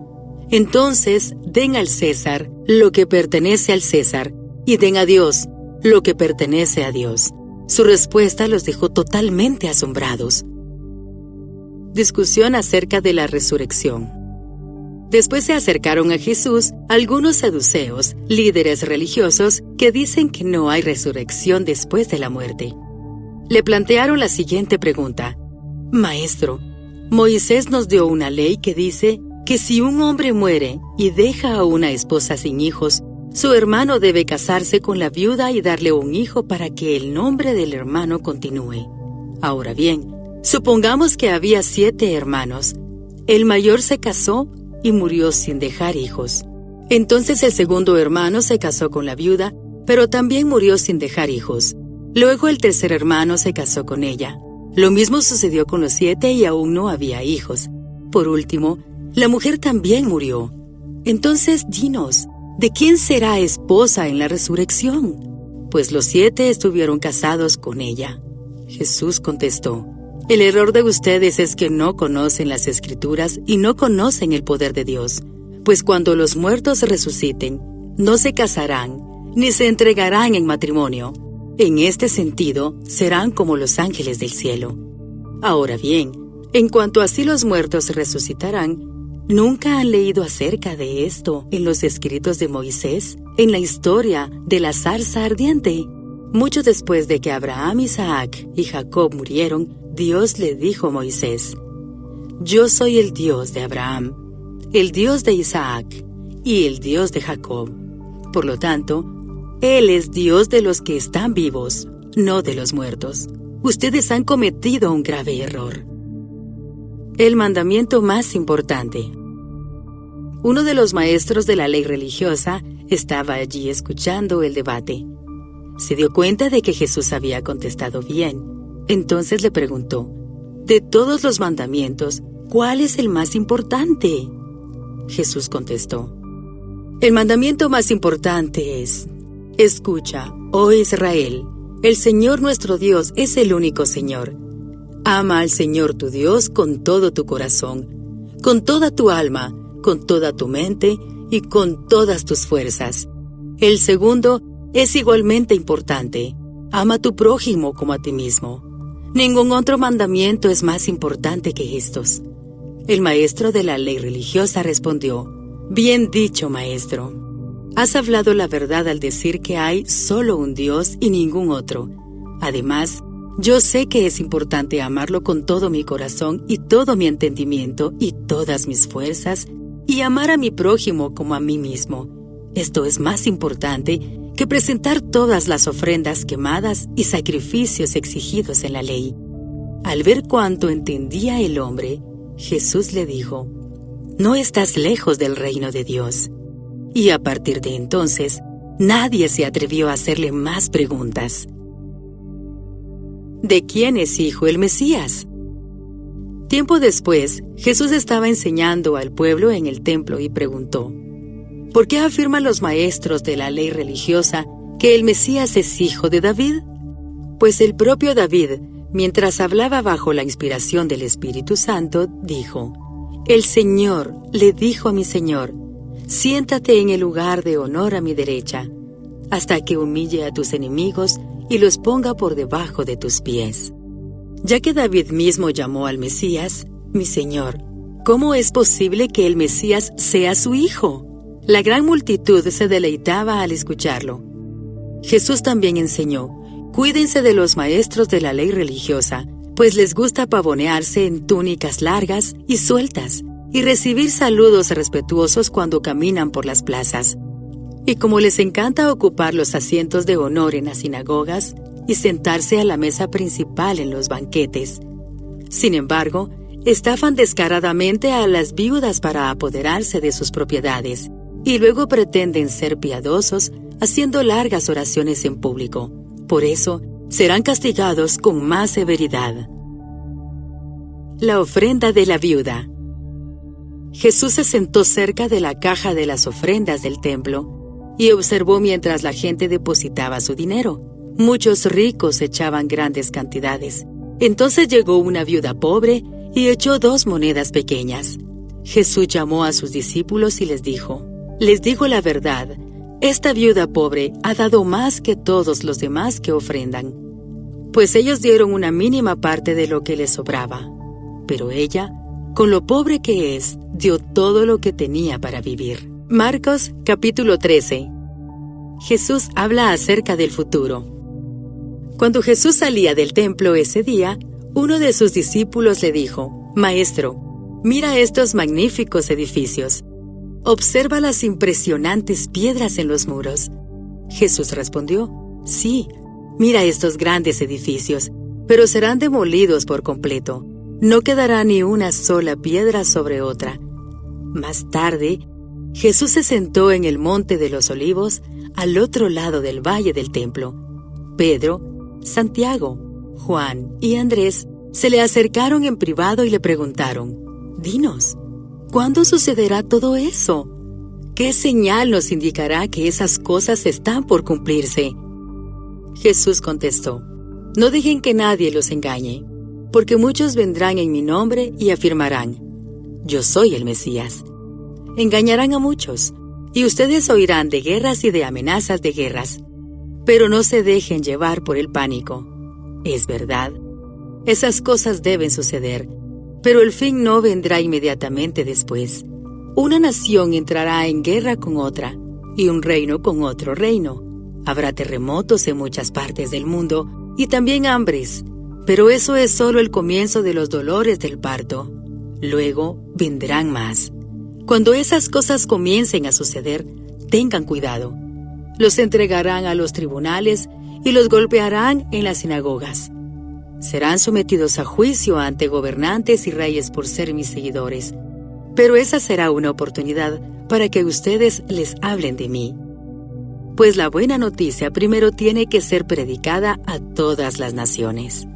Entonces, den al César lo que pertenece al César, y den a Dios lo que pertenece a Dios. Su respuesta los dejó totalmente asombrados. Discusión acerca de la resurrección. Después se acercaron a Jesús algunos saduceos, líderes religiosos, que dicen que no hay resurrección después de la muerte. Le plantearon la siguiente pregunta. Maestro, Moisés nos dio una ley que dice que si un hombre muere y deja a una esposa sin hijos, su hermano debe casarse con la viuda y darle un hijo para que el nombre del hermano continúe. Ahora bien, supongamos que había 7 hermanos. El mayor se casó y murió sin dejar hijos. Entonces el segundo hermano se casó con la viuda, pero también murió sin dejar hijos. Luego el tercer hermano se casó con ella. Lo mismo sucedió con los 7 y aún no había hijos. Por último, la mujer también murió. Entonces dinos, ¿de quién será esposa en la resurrección? Pues los 7 estuvieron casados con ella. Jesús contestó, el error de ustedes es que no conocen las Escrituras y no conocen el poder de Dios. Pues cuando los muertos resuciten, no se casarán, ni se entregarán en matrimonio. En este sentido, serán como los ángeles del cielo. Ahora bien, en cuanto a si los muertos resucitarán, ¿nunca han leído acerca de esto en los escritos de Moisés, en la historia de la zarza ardiente? Mucho después de que Abraham, Isaac y Jacob murieron, Dios le dijo a Moisés, yo soy el Dios de Abraham, el Dios de Isaac y el Dios de Jacob. Por lo tanto, Él es Dios de los que están vivos, no de los muertos. Ustedes han cometido un grave error. El mandamiento más importante. Uno de los maestros de la ley religiosa estaba allí escuchando el debate. Se dio cuenta de que Jesús había contestado bien. Entonces le preguntó, de todos los mandamientos, ¿cuál es el más importante? Jesús contestó, el mandamiento más importante es, escucha, oh Israel, el Señor nuestro Dios es el único Señor. Ama al Señor tu Dios con todo tu corazón, con toda tu alma, con toda tu mente y con todas tus fuerzas. El segundo es igualmente importante. Ama a tu prójimo como a ti mismo. Ningún otro mandamiento es más importante que estos. El maestro de la ley religiosa respondió: Bien dicho, maestro. Has hablado la verdad al decir que hay solo un Dios y ningún otro. Además, yo sé que es importante amarlo con todo mi corazón y todo mi entendimiento y todas mis fuerzas, y amar a mi prójimo como a mí mismo. Esto es más importante que presentar todas las ofrendas quemadas y sacrificios exigidos en la ley. Al ver cuánto entendía el hombre, Jesús le dijo: No estás lejos del reino de Dios. Y a partir de entonces, nadie se atrevió a hacerle más preguntas. ¿De quién es hijo el Mesías? Tiempo después, Jesús estaba enseñando al pueblo en el templo y preguntó: ¿Por qué afirman los maestros de la ley religiosa que el Mesías es hijo de David? Pues el propio David, mientras hablaba bajo la inspiración del Espíritu Santo, dijo: El Señor le dijo a mi Señor: Siéntate en el lugar de honor a mi derecha, hasta que humille a tus enemigos y los ponga por debajo de tus pies. Ya que David mismo llamó al Mesías mi Señor, ¿cómo es posible que el Mesías sea su hijo? La gran multitud se deleitaba al escucharlo. Jesús también enseñó: Cuídense de los maestros de la ley religiosa, pues les gusta pavonearse en túnicas largas y sueltas, y recibir saludos respetuosos cuando caminan por las plazas. Y como les encanta ocupar los asientos de honor en las sinagogas y sentarse a la mesa principal en los banquetes. Sin embargo, estafan descaradamente a las viudas para apoderarse de sus propiedades, y luego pretenden ser piadosos haciendo largas oraciones en público. Por eso, serán castigados con más severidad. La ofrenda de la viuda. Jesús se sentó cerca de la caja de las ofrendas del templo y observó mientras la gente depositaba su dinero. Muchos ricos echaban grandes cantidades. Entonces llegó una viuda pobre y echó 2 monedas pequeñas. Jesús llamó a sus discípulos y les dijo: Les digo la verdad, esta viuda pobre ha dado más que todos los demás que ofrendan, pues ellos dieron una mínima parte de lo que les sobraba. Pero ella, con lo pobre que es, dio todo lo que tenía para vivir. Marcos capítulo 13. Jesús habla acerca del futuro. Cuando Jesús salía del templo ese día, uno de sus discípulos le dijo: Maestro, mira estos magníficos edificios. Observa las impresionantes piedras en los muros. Jesús respondió: Sí, mira estos grandes edificios, pero serán demolidos por completo. No quedará ni una sola piedra sobre otra. Más tarde, Jesús se sentó en el monte de los Olivos, al otro lado del valle del templo. Pedro, Santiago, Juan y Andrés se le acercaron en privado y le preguntaron: Dinos, ¿cuándo sucederá todo eso? ¿Qué señal nos indicará que esas cosas están por cumplirse? Jesús contestó: No dejen que nadie los engañe, porque muchos vendrán en mi nombre y afirmarán: Yo soy el Mesías. Engañarán a muchos, y ustedes oirán de guerras y de amenazas de guerras. Pero no se dejen llevar por el pánico. Es verdad, esas cosas deben suceder, pero el fin no vendrá inmediatamente después. Una nación entrará en guerra con otra, y un reino con otro reino. Habrá terremotos en muchas partes del mundo, y también hambres. Pero eso es solo el comienzo de los dolores del parto. Luego vendrán más. Cuando esas cosas comiencen a suceder, tengan cuidado. Los entregarán a los tribunales y los golpearán en las sinagogas. Serán sometidos a juicio ante gobernantes y reyes por ser mis seguidores. Pero esa será una oportunidad para que ustedes les hablen de mí. Pues la buena noticia primero tiene que ser predicada a todas las naciones.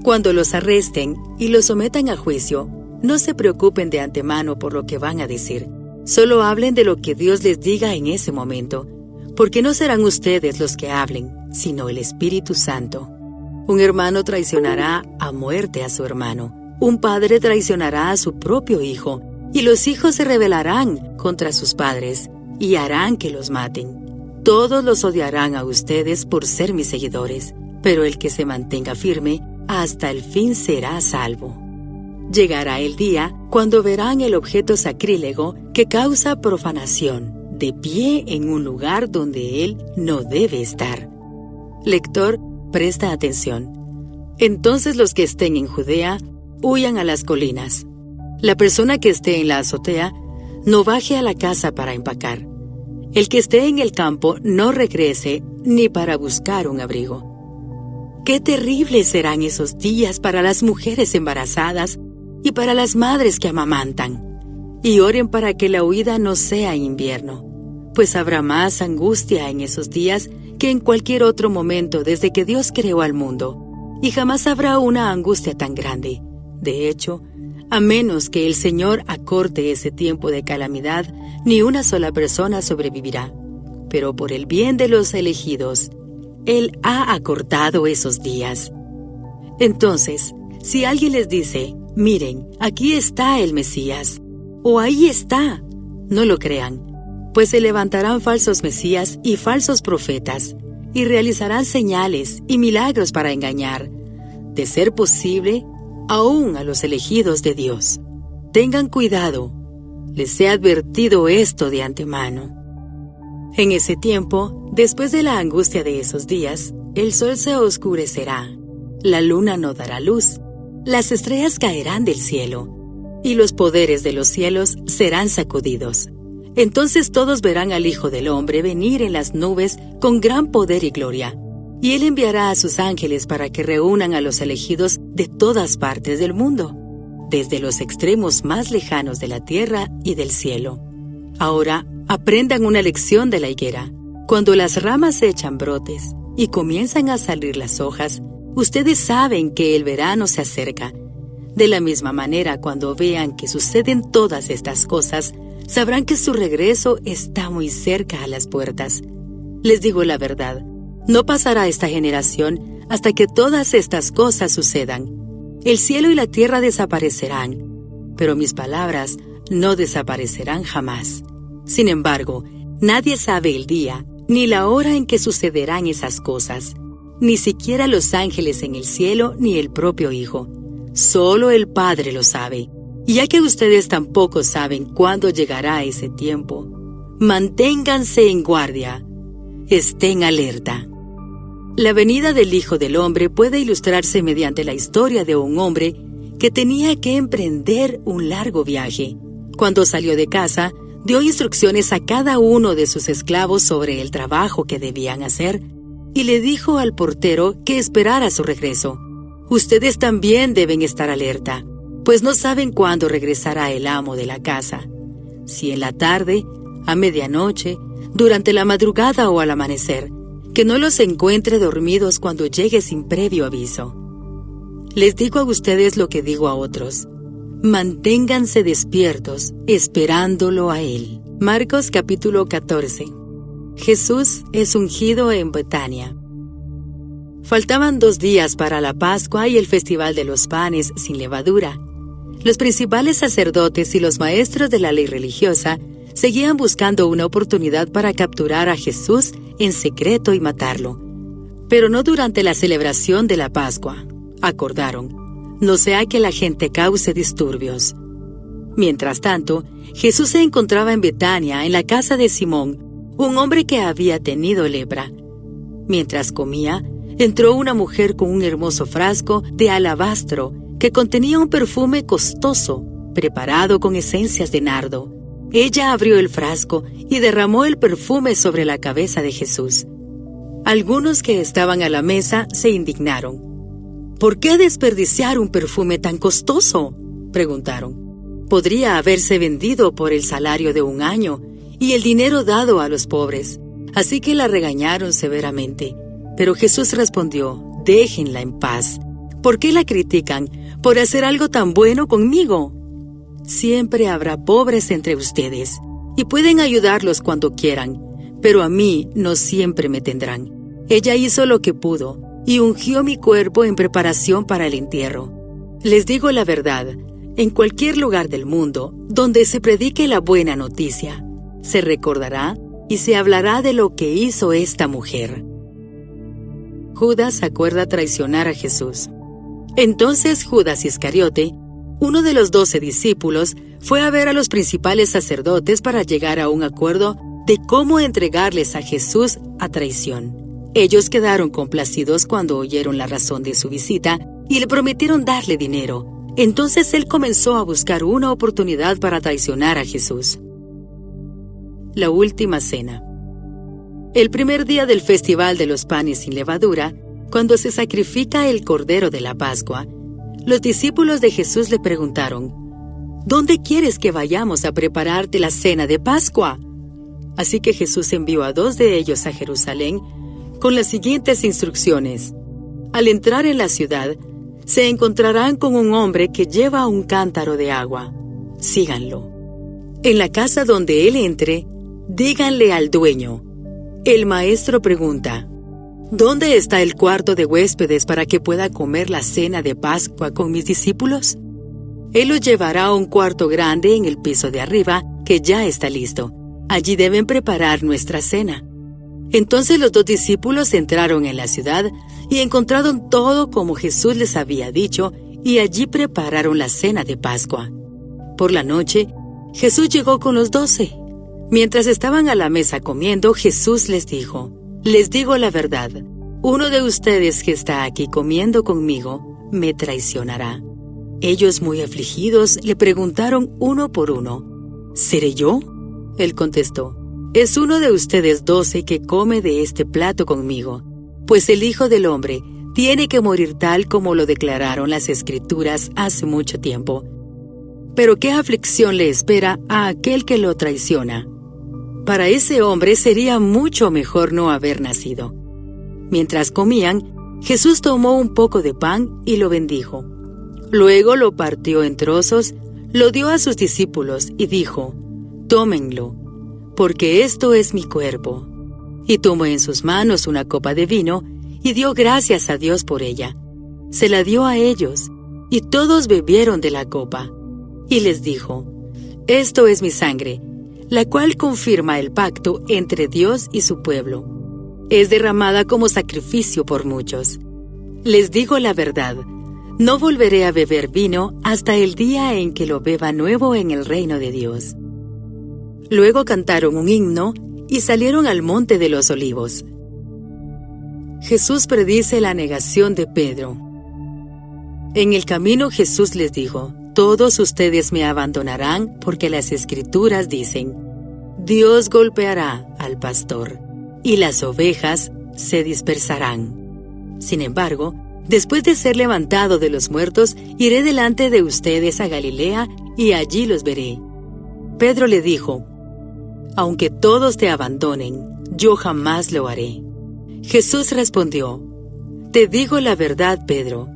Cuando los arresten y los sometan a juicio, no se preocupen de antemano por lo que van a decir. Solo hablen de lo que Dios les diga en ese momento, porque no serán ustedes los que hablen, sino el Espíritu Santo. Un hermano traicionará a muerte a su hermano. Un padre traicionará a su propio hijo, y los hijos se rebelarán contra sus padres y harán que los maten. Todos los odiarán a ustedes por ser mis seguidores, pero el que se mantenga firme hasta el fin será salvo. Llegará el día cuando verán el objeto sacrílego que causa profanación, de pie en un lugar donde él no debe estar. Lector, presta atención. Entonces los que estén en Judea, huyan a las colinas. La persona que esté en la azotea, no baje a la casa para empacar. El que esté en el campo, no regrese ni para buscar un abrigo. ¡Qué terribles serán esos días para las mujeres embarazadas y para las madres que amamantan! Y oren para que la huida no sea invierno, pues habrá más angustia en esos días que en cualquier otro momento desde que Dios creó al mundo, y jamás habrá una angustia tan grande. De hecho, a menos que el Señor acorte ese tiempo de calamidad, ni una sola persona sobrevivirá. Pero por el bien de los elegidos, Él ha acortado esos días. Entonces, si alguien les dice, miren, aquí está el Mesías, o ahí está, no lo crean, pues se levantarán falsos mesías y falsos profetas, y realizarán señales y milagros para engañar, de ser posible, aún a los elegidos de Dios. Tengan cuidado, les he advertido esto de antemano. En ese tiempo, después de la angustia de esos días, el sol se oscurecerá, la luna no dará luz, las estrellas caerán del cielo, y los poderes de los cielos serán sacudidos. Entonces todos verán al Hijo del Hombre venir en las nubes con gran poder y gloria, y Él enviará a sus ángeles para que reúnan a los elegidos de todas partes del mundo, desde los extremos más lejanos de la tierra y del cielo. Ahora, aprendan una lección de la higuera. Cuando las ramas echan brotes y comienzan a salir las hojas, ustedes saben que el verano se acerca. De la misma manera, cuando vean que suceden todas estas cosas, sabrán que su regreso está muy cerca a las puertas. Les digo la verdad, no pasará esta generación hasta que todas estas cosas sucedan. El cielo y la tierra desaparecerán, pero mis palabras no desaparecerán jamás. Sin embargo, nadie sabe el día ni la hora en que sucederán esas cosas, ni siquiera los ángeles en el cielo ni el propio Hijo. Solo el Padre lo sabe. Y ya que ustedes tampoco saben cuándo llegará ese tiempo, manténganse en guardia, estén alerta. La venida del Hijo del Hombre puede ilustrarse mediante la historia de un hombre que tenía que emprender un largo viaje. Cuando salió de casa, dio instrucciones a cada uno de sus esclavos sobre el trabajo que debían hacer y le dijo al portero que esperara su regreso. Ustedes también deben estar alerta, pues no saben cuándo regresará el amo de la casa, si en la tarde, a medianoche, durante la madrugada o al amanecer, que no los encuentre dormidos cuando llegue sin previo aviso. Les digo a ustedes lo que digo a otros: manténganse despiertos, esperándolo a Él. Marcos capítulo 14. Jesús es ungido en Betania. Faltaban 2 días para la Pascua y el Festival de los Panes sin Levadura. Los principales sacerdotes y los maestros de la ley religiosa seguían buscando una oportunidad para capturar a Jesús en secreto y matarlo. Pero no durante la celebración de la Pascua, acordaron, no sea que la gente cause disturbios. Mientras tanto, Jesús se encontraba en Betania, en la casa de Simón, un hombre que había tenido lepra. Mientras comía, entró una mujer con un hermoso frasco de alabastro que contenía un perfume costoso, preparado con esencias de nardo. Ella abrió el frasco y derramó el perfume sobre la cabeza de Jesús. Algunos que estaban a la mesa se indignaron. ¿Por qué desperdiciar un perfume tan costoso?, preguntaron. Podría haberse vendido por el salario de 1 año y el dinero dado a los pobres. Así que la regañaron severamente. Pero Jesús respondió: déjenla en paz. ¿Por qué la critican por hacer algo tan bueno conmigo? Siempre habrá pobres entre ustedes, y pueden ayudarlos cuando quieran, pero a mí no siempre me tendrán. Ella hizo lo que pudo, y ungió mi cuerpo en preparación para el entierro. Les digo la verdad, en cualquier lugar del mundo donde se predique la buena noticia, se recordará y se hablará de lo que hizo esta mujer. Judas acuerda traicionar a Jesús. Entonces Judas Iscariote, uno de los 12 discípulos, fue a ver a los principales sacerdotes para llegar a un acuerdo de cómo entregarles a Jesús a traición. Ellos quedaron complacidos cuando oyeron la razón de su visita y le prometieron darle dinero. Entonces él comenzó a buscar una oportunidad para traicionar a Jesús. La última cena. El primer día del festival de los panes sin levadura, cuando se sacrifica el cordero de la Pascua, los discípulos de Jesús le preguntaron: ¿Dónde quieres que vayamos a prepararte la cena de Pascua? Así que Jesús envió a 2 de ellos a Jerusalén con las siguientes instrucciones: al entrar en la ciudad, se encontrarán con un hombre que lleva un cántaro de agua. Síganlo. En la casa donde él entre, díganle al dueño: el maestro pregunta, ¿dónde está el cuarto de huéspedes para que pueda comer la cena de Pascua con mis discípulos? Él los llevará a un cuarto grande en el piso de arriba, que ya está listo. Allí deben preparar nuestra cena. Entonces los 2 discípulos entraron en la ciudad y encontraron todo como Jesús les había dicho, y allí prepararon la cena de Pascua. Por la noche, Jesús llegó con los 12. Mientras estaban a la mesa comiendo, Jesús les dijo: les digo la verdad, uno de ustedes que está aquí comiendo conmigo me traicionará. Ellos, muy afligidos, le preguntaron uno por uno: ¿seré yo? Él contestó: es uno de ustedes 12 que come de este plato conmigo, pues el Hijo del Hombre tiene que morir tal como lo declararon las Escrituras hace mucho tiempo. Pero ¿qué aflicción le espera a aquel que lo traiciona? Para ese hombre sería mucho mejor no haber nacido. Mientras comían, Jesús tomó un poco de pan y lo bendijo. Luego lo partió en trozos, lo dio a sus discípulos y dijo: tómenlo, porque esto es mi cuerpo. Y tomó en sus manos una copa de vino y dio gracias a Dios por ella. Se la dio a ellos, y todos bebieron de la copa. Y les dijo: esto es mi sangre, la cual confirma el pacto entre Dios y su pueblo. Es derramada como sacrificio por muchos. Les digo la verdad, no volveré a beber vino hasta el día en que lo beba nuevo en el reino de Dios. Luego cantaron un himno y salieron al monte de los Olivos. Jesús predice la negación de Pedro. En el camino Jesús les dijo: todos ustedes me abandonarán porque las Escrituras dicen: Dios golpeará al pastor y las ovejas se dispersarán. Sin embargo, después de ser levantado de los muertos, iré delante de ustedes a Galilea y allí los veré. Pedro le dijo: aunque todos te abandonen, yo jamás lo haré. Jesús respondió: te digo la verdad, Pedro.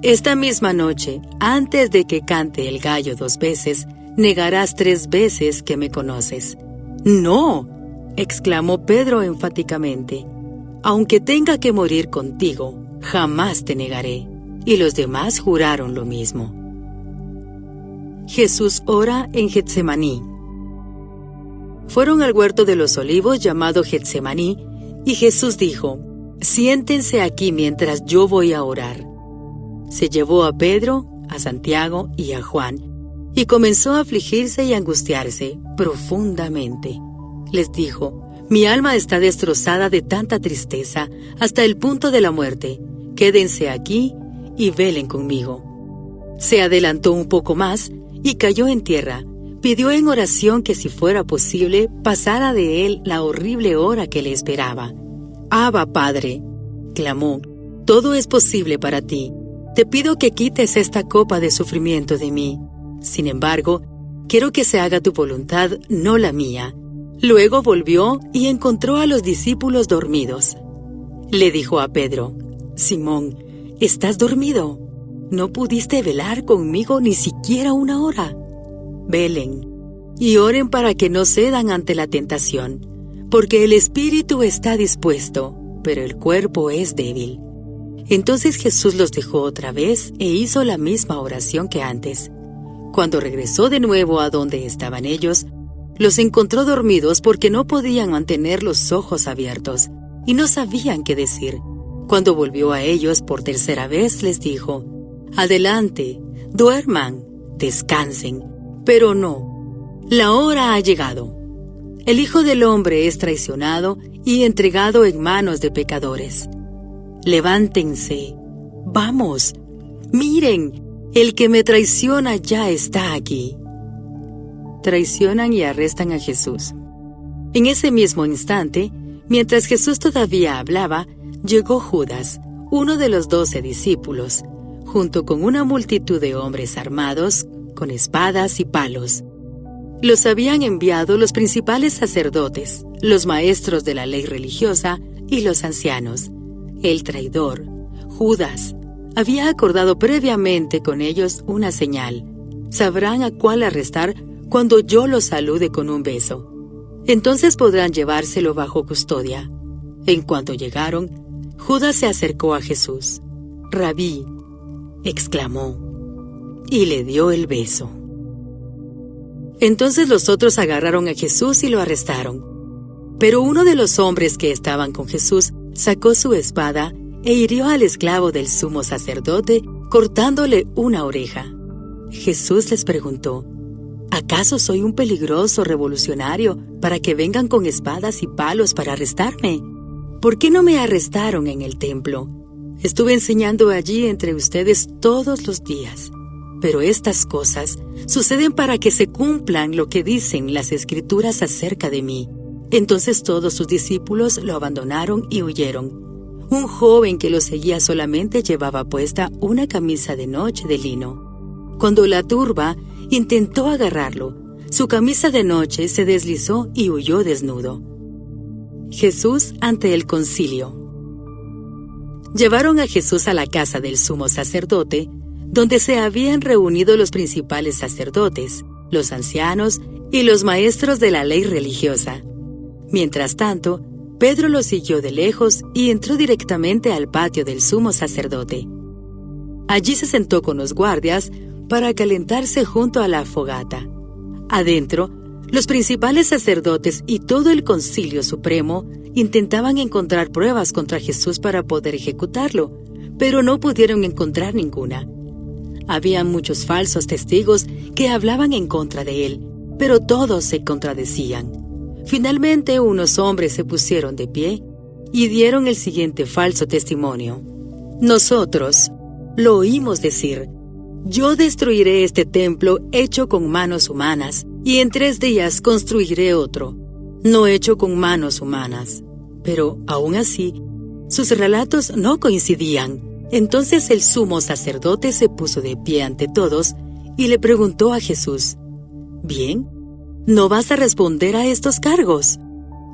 Esta misma noche, antes de que cante el gallo 2 veces, negarás 3 veces que me conoces. ¡No!, exclamó Pedro enfáticamente. Aunque tenga que morir contigo, jamás te negaré. Y los demás juraron lo mismo. Jesús ora en Getsemaní. Fueron al huerto de los olivos llamado Getsemaní, y Jesús dijo: siéntense aquí mientras yo voy a orar. Se llevó a Pedro, a Santiago y a Juan, y comenzó a afligirse y angustiarse profundamente. Les dijo: mi alma está destrozada de tanta tristeza hasta el punto de la muerte. Quédense aquí y velen conmigo. Se adelantó un poco más y cayó en tierra. Pidió en oración que, si fuera posible, pasara de él la horrible hora que le esperaba. «Abba, Padre», clamó, «todo es posible para ti. Te pido que quites esta copa de sufrimiento de mí. Sin embargo, quiero que se haga tu voluntad, no la mía». Luego volvió y encontró a los discípulos dormidos. Le dijo a Pedro: «Simón, ¿estás dormido? ¿No pudiste velar conmigo ni siquiera una hora? Velen y oren para que no cedan ante la tentación, porque el espíritu está dispuesto, pero el cuerpo es débil». Entonces Jesús los dejó otra vez e hizo la misma oración que antes. Cuando regresó de nuevo a donde estaban ellos, Los encontró dormidos porque no podían mantener los ojos abiertos y no sabían qué decir. Cuando volvió a ellos por tercera vez, les dijo: «Adelante, duerman, descansen». Pero no, la hora ha llegado. El Hijo del Hombre es traicionado y entregado en manos de pecadores. Levántense, vamos, miren, el que me traiciona ya está aquí. Traicionan y arrestan a Jesús. En ese mismo instante, mientras Jesús todavía hablaba, llegó Judas, uno de los 12 discípulos, junto con una multitud de hombres armados, con espadas y palos. Los habían enviado los principales sacerdotes, los maestros de la ley religiosa y los ancianos. El traidor, Judas, había acordado previamente con ellos una señal. Sabrán a cuál arrestar cuando yo los salude con un beso. Entonces podrán llevárselo bajo custodia. En cuanto llegaron, Judas se acercó a Jesús. «Rabí», exclamó, y le dio el beso. Entonces los otros agarraron a Jesús y lo arrestaron. Pero uno de los hombres que estaban con Jesús sacó su espada e hirió al esclavo del sumo sacerdote, cortándole una oreja. Jesús les preguntó: ¿acaso soy un peligroso revolucionario para que vengan con espadas y palos para arrestarme? ¿Por qué no me arrestaron en el templo? Estuve enseñando allí entre ustedes todos los días. Pero estas cosas suceden para que se cumplan lo que dicen las Escrituras acerca de mí. Entonces todos sus discípulos lo abandonaron y huyeron. Un joven que lo seguía solamente llevaba puesta una camisa de noche de lino. Cuando la turba intentó agarrarlo, su camisa de noche se deslizó y huyó desnudo. Jesús ante el concilio. Llevaron a Jesús a la casa del sumo sacerdote, donde se habían reunido los principales sacerdotes, los ancianos y los maestros de la ley religiosa. Mientras tanto, Pedro lo siguió de lejos y entró directamente al patio del sumo sacerdote. Allí se sentó con los guardias para calentarse junto a la fogata. Adentro, los principales sacerdotes y todo el concilio supremo intentaban encontrar pruebas contra Jesús para poder ejecutarlo, pero no pudieron encontrar ninguna. Había muchos falsos testigos que hablaban en contra de él, pero todos se contradecían. Finalmente, unos hombres se pusieron de pie y dieron el siguiente falso testimonio: «Nosotros lo oímos decir: yo destruiré este templo hecho con manos humanas, y en 3 días construiré otro, no hecho con manos humanas». Pero, aún así, sus relatos no coincidían. Entonces el sumo sacerdote se puso de pie ante todos y le preguntó a Jesús: «Bien, ¿no vas a responder a estos cargos?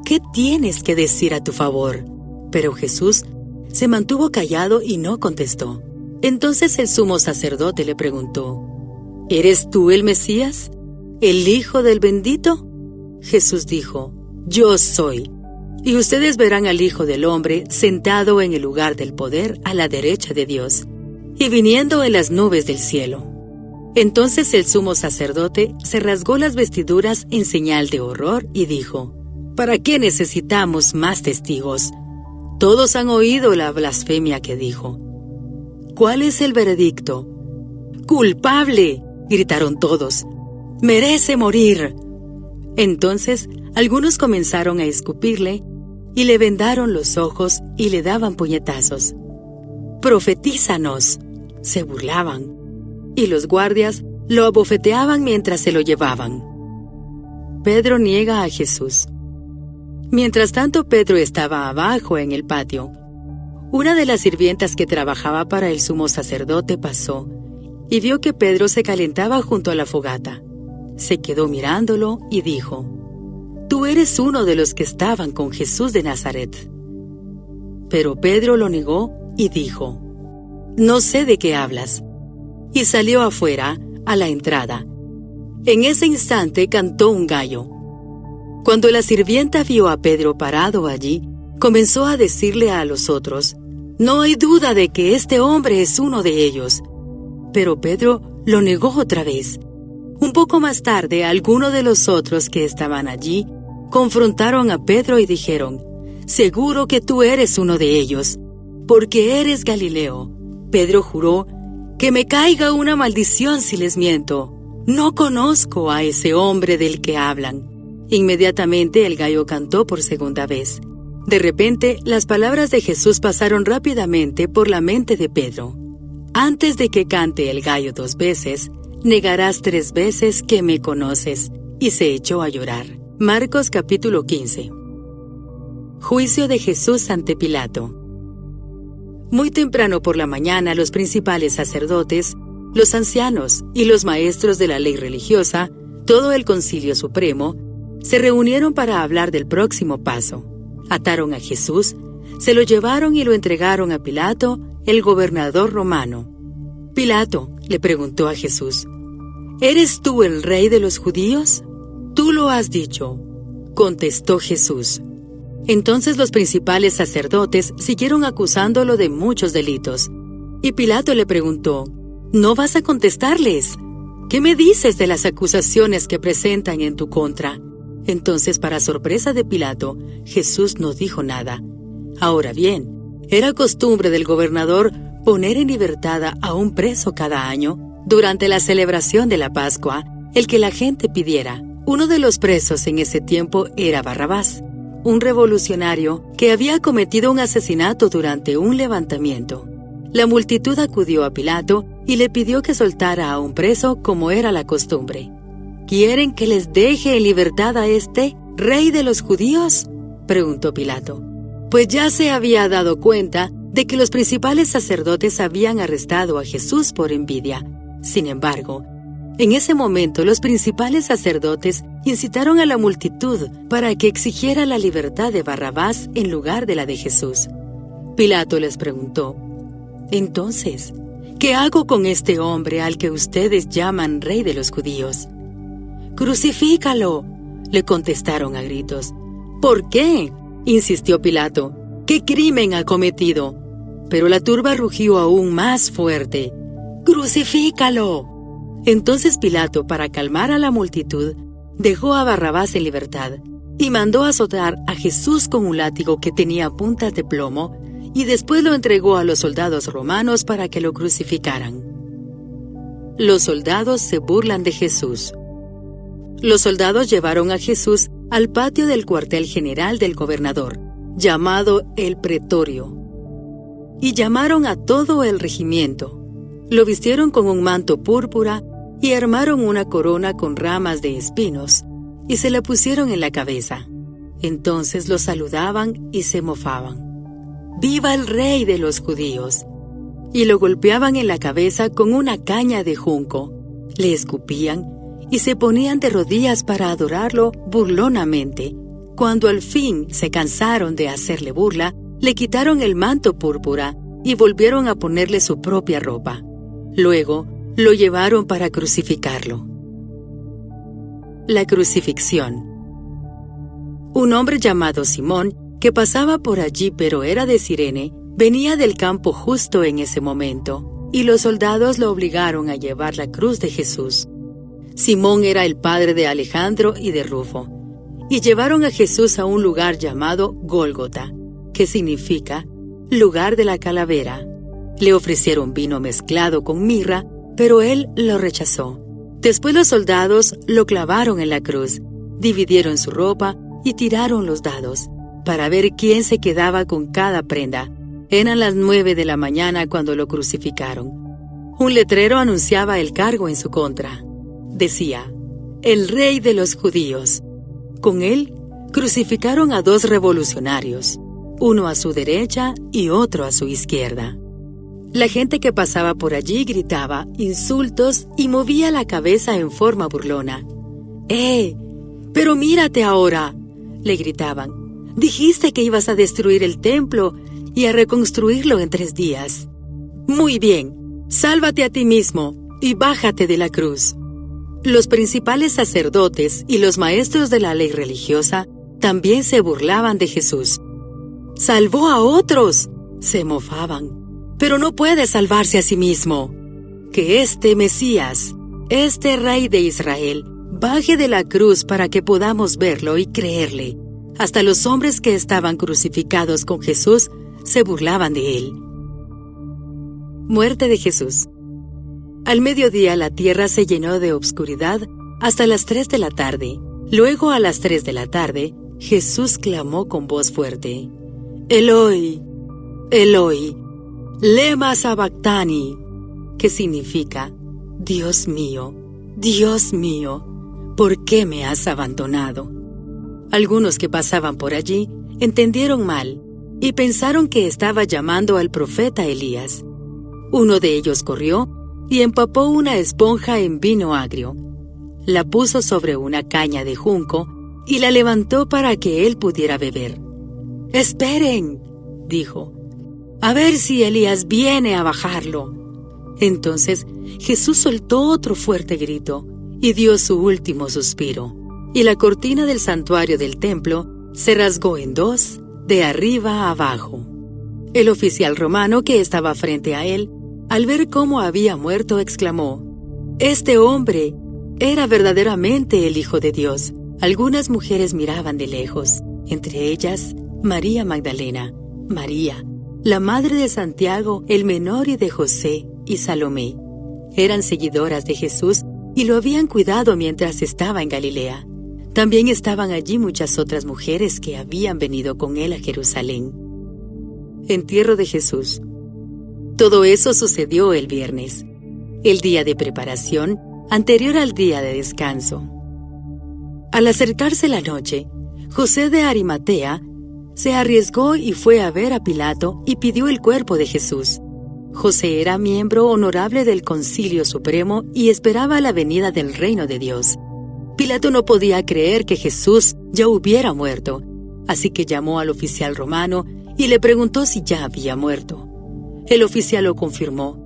¿Qué tienes que decir a tu favor?». Pero Jesús se mantuvo callado y no contestó. Entonces el sumo sacerdote le preguntó: «¿Eres tú el Mesías, el Hijo del Bendito?». Jesús dijo: «Yo soy. Y ustedes verán al Hijo del Hombre sentado en el lugar del poder a la derecha de Dios, y viniendo en las nubes del cielo». Entonces el sumo sacerdote se rasgó las vestiduras en señal de horror y dijo: «¿Para qué necesitamos más testigos? Todos han oído la blasfemia que dijo. ¿Cuál es el veredicto?». «¡Culpable!», gritaron todos. «¡Merece morir!». Entonces algunos comenzaron a escupirle y le vendaron los ojos y le daban puñetazos. «¡Profetízanos!», se burlaban, y los guardias lo abofeteaban mientras se lo llevaban. Pedro niega a Jesús. Mientras tanto, Pedro estaba abajo en el patio. Una de las sirvientas que trabajaba para el sumo sacerdote pasó y vio que Pedro se calentaba junto a la fogata. Se quedó mirándolo y dijo: «Tú eres uno de los que estaban con Jesús de Nazaret». Pero Pedro lo negó y dijo: «No sé de qué hablas». Y salió afuera, a la entrada. En ese instante cantó un gallo. Cuando la sirvienta vio a Pedro parado allí, comenzó a decirle a los otros: «No hay duda de que este hombre es uno de ellos». Pero Pedro lo negó otra vez. Un poco más tarde, algunos de los otros que estaban allí confrontaron a Pedro y dijeron: «Seguro que tú eres uno de ellos, porque eres Galileo». Pedro juró: «Que me caiga una maldición si les miento. No conozco a ese hombre del que hablan». Inmediatamente el gallo cantó por segunda vez. De repente, las palabras de Jesús pasaron rápidamente por la mente de Pedro. «Antes de que cante el gallo 2 veces, negarás 3 veces que me conoces». Y se echó a llorar. Marcos capítulo 15. Juicio de Jesús ante Pilato. Muy temprano por la mañana, los principales sacerdotes, los ancianos y los maestros de la ley religiosa, todo el Concilio Supremo, se reunieron para hablar del próximo paso. Ataron a Jesús, se lo llevaron y lo entregaron a Pilato, el gobernador romano. Pilato le preguntó a Jesús: «¿Eres tú el rey de los judíos?» «Tú lo has dicho», contestó Jesús. Entonces los principales sacerdotes siguieron acusándolo de muchos delitos. Y Pilato le preguntó: «¿No vas a contestarles? ¿Qué me dices de las acusaciones que presentan en tu contra?» Entonces, para sorpresa de Pilato, Jesús no dijo nada. Ahora bien, era costumbre del gobernador poner en libertad a un preso cada año, durante la celebración de la Pascua, el que la gente pidiera. Uno de los presos en ese tiempo era Barrabás, un revolucionario que había cometido un asesinato durante un levantamiento. La multitud acudió a Pilato y le pidió que soltara a un preso como era la costumbre. «¿Quieren que les deje en libertad a este rey de los judíos?», preguntó Pilato, pues ya se había dado cuenta de que los principales sacerdotes habían arrestado a Jesús por envidia. Sin embargo, en ese momento los principales sacerdotes incitaron a la multitud para que exigiera la libertad de Barrabás en lugar de la de Jesús. Pilato les preguntó: «Entonces, ¿qué hago con este hombre al que ustedes llaman rey de los judíos?» «¡Crucifícalo!», le contestaron a gritos. «¿Por qué?», insistió Pilato. «¿Qué crimen ha cometido?». Pero la turba rugió aún más fuerte: «¡Crucifícalo!». Entonces Pilato, para calmar a la multitud, dejó a Barrabás en libertad y mandó azotar a Jesús con un látigo que tenía puntas de plomo, y después lo entregó a los soldados romanos para que lo crucificaran. Los soldados se burlan de Jesús. Los soldados llevaron a Jesús al patio del cuartel general del gobernador, llamado el Pretorio, y llamaron a todo el regimiento. Lo vistieron con un manto púrpura y armaron una corona con ramas de espinos, y se la pusieron en la cabeza. Entonces lo saludaban y se mofaban: «¡Viva el rey de los judíos!», y lo golpeaban en la cabeza con una caña de junco, le escupían y se ponían de rodillas para adorarlo burlonamente. Cuando al fin se cansaron de hacerle burla, le quitaron el manto púrpura y volvieron a ponerle su propia ropa. Luego lo llevaron para crucificarlo. La crucifixión. Un hombre llamado Simón, que pasaba por allí pero era de Cirene, venía del campo justo en ese momento, y los soldados lo obligaron a llevar la cruz de Jesús. Simón era el padre de Alejandro y de Rufo, y llevaron a Jesús a un lugar llamado Gólgota, que significa lugar de la calavera. Le ofrecieron vino mezclado con mirra, pero él lo rechazó. Después los soldados lo clavaron en la cruz, dividieron su ropa y tiraron los dados, para ver quién se quedaba con cada prenda. Eran las 9 de la mañana cuando lo crucificaron. Un letrero anunciaba el cargo en su contra. Decía: «El rey de los judíos». Con él crucificaron a 2 revolucionarios, uno a su derecha y otro a su izquierda. La gente que pasaba por allí gritaba insultos y movía la cabeza en forma burlona. «¡Pero mírate ahora!», le gritaban. «Dijiste que ibas a destruir el templo y a reconstruirlo en 3 días. Muy bien, sálvate a ti mismo y bájate de la cruz». Los principales sacerdotes y los maestros de la ley religiosa también se burlaban de Jesús. «¡Salvó a otros!», se mofaban, «pero no puede salvarse a sí mismo. Que este Mesías, este Rey de Israel, baje de la cruz para que podamos verlo y creerle. Hasta los hombres que estaban crucificados con Jesús se burlaban de él. Muerte de Jesús. Al mediodía la tierra se llenó de obscuridad hasta las 3 de la tarde. Luego a las 3 de la tarde, Jesús clamó con voz fuerte: Eloi, Eloi, lema sabactani, que significa: Dios mío, ¿por qué me has abandonado? Algunos que pasaban por allí entendieron mal y pensaron que estaba llamando al profeta Elías. Uno de ellos corrió y empapó una esponja en vino agrio. La puso sobre una caña de junco y la levantó para que él pudiera beber. «¡Esperen!», dijo, «a ver si Elías viene a bajarlo». Entonces Jesús soltó otro fuerte grito y dio su último suspiro, y la cortina del santuario del templo se rasgó en dos, de arriba a abajo. El oficial romano que estaba frente a él, al ver cómo había muerto, exclamó: «Este hombre era verdaderamente el Hijo de Dios». Algunas mujeres miraban de lejos, entre ellas María Magdalena, María, la madre de Santiago el menor y de José, y Salomé. Eran seguidoras de Jesús y lo habían cuidado mientras estaba en Galilea. También estaban allí muchas otras mujeres que habían venido con él a Jerusalén. Entierro de Jesús. Todo eso sucedió el viernes, el día de preparación anterior al día de descanso. Al acercarse la noche, José de Arimatea se arriesgó y fue a ver a Pilato y pidió el cuerpo de Jesús. José era miembro honorable del Concilio Supremo y esperaba la venida del reino de Dios. Pilato no podía creer que Jesús ya hubiera muerto, así que llamó al oficial romano y le preguntó si ya había muerto. El oficial lo confirmó,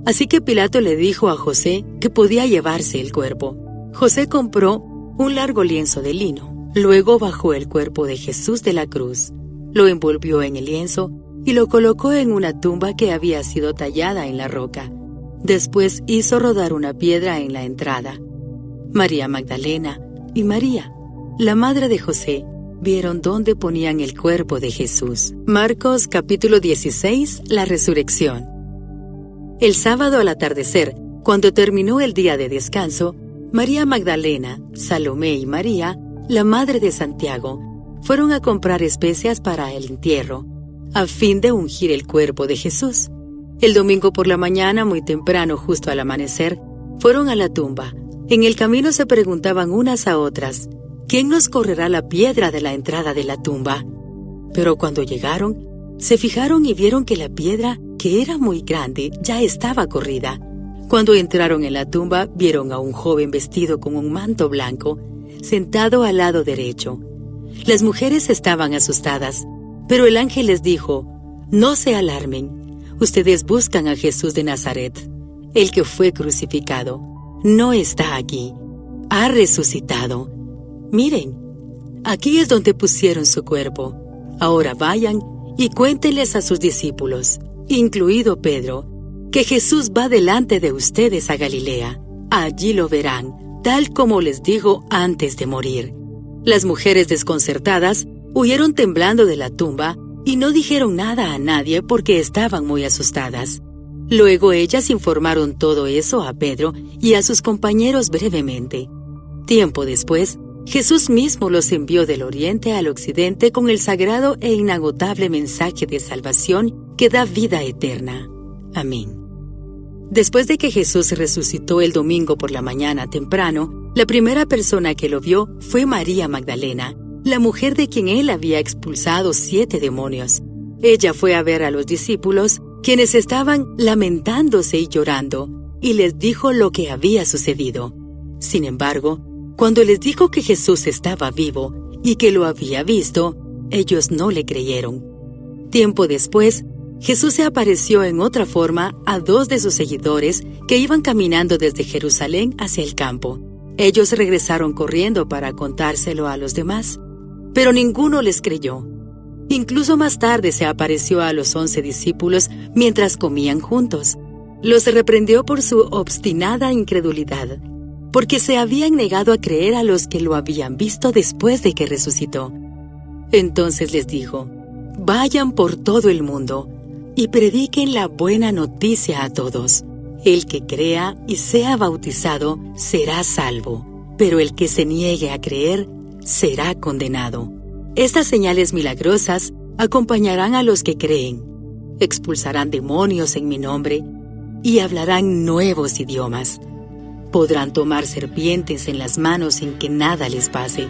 así que Pilato le dijo a José que podía llevarse el cuerpo. José compró un largo lienzo de lino, luego bajó el cuerpo de Jesús de la cruz, lo envolvió en el lienzo y lo colocó en una tumba que había sido tallada en la roca. Después hizo rodar una piedra en la entrada. María Magdalena y María, la madre de José, vieron dónde ponían el cuerpo de Jesús. Marcos capítulo 16, la resurrección. El sábado al atardecer, cuando terminó el día de descanso, María Magdalena, Salomé y María, la madre de Santiago, fueron a comprar especias para el entierro, a fin de ungir el cuerpo de Jesús. El domingo por la mañana, muy temprano, justo al amanecer, fueron a la tumba. En el camino se preguntaban unas a otras: ¿quién nos correrá la piedra de la entrada de la tumba? Pero cuando llegaron, se fijaron y vieron que la piedra, que era muy grande, ya estaba corrida. Cuando entraron en la tumba, vieron a un joven vestido con un manto blanco, sentado al lado derecho. Las mujeres estaban asustadas, pero el ángel les dijo: «No se alarmen, ustedes buscan a Jesús de Nazaret, el que fue crucificado. No está aquí, ha resucitado. Miren, aquí es donde pusieron su cuerpo. Ahora vayan y cuéntenles a sus discípulos, incluido Pedro, que Jesús va delante de ustedes a Galilea. Allí lo verán, tal como les dijo antes de morir». Las mujeres desconcertadas huyeron temblando de la tumba y no dijeron nada a nadie porque estaban muy asustadas. Luego ellas informaron todo eso a Pedro y a sus compañeros brevemente. Tiempo después, Jesús mismo los envió del oriente al occidente con el sagrado e inagotable mensaje de salvación que da vida eterna. Amén. Después de que Jesús resucitó el domingo por la mañana temprano, la primera persona que lo vio fue María Magdalena, la mujer de quien él había expulsado 7 demonios. Ella fue a ver a los discípulos, quienes estaban lamentándose y llorando, y les dijo lo que había sucedido. Sin embargo, cuando les dijo que Jesús estaba vivo y que lo había visto, ellos no le creyeron. Tiempo después, Jesús se apareció en otra forma a 2 de sus seguidores que iban caminando desde Jerusalén hacia el campo. Ellos regresaron corriendo para contárselo a los demás, pero ninguno les creyó. Incluso más tarde se apareció a los 11 discípulos mientras comían juntos. Los reprendió por su obstinada incredulidad porque se habían negado a creer a los que lo habían visto después de que resucitó. Entonces les dijo: vayan por todo el mundo y prediquen la buena noticia a todos. El que crea y sea bautizado será salvo, pero el que se niegue a creer será condenado. Estas señales milagrosas acompañarán a los que creen. Expulsarán demonios en mi nombre y hablarán nuevos idiomas. Podrán tomar serpientes en las manos sin que nada les pase.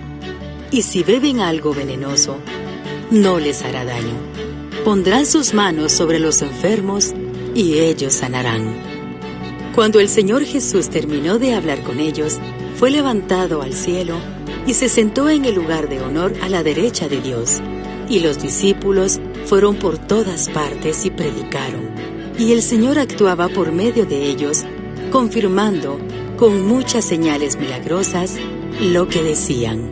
Y si beben algo venenoso, no les hará daño. Pondrán sus manos sobre los enfermos y ellos sanarán. Cuando el Señor Jesús terminó de hablar con ellos, fue levantado al cielo y se sentó en el lugar de honor a la derecha de Dios. Y los discípulos fueron por todas partes y predicaron. Y el Señor actuaba por medio de ellos, confirmando con muchas señales milagrosas lo que decían.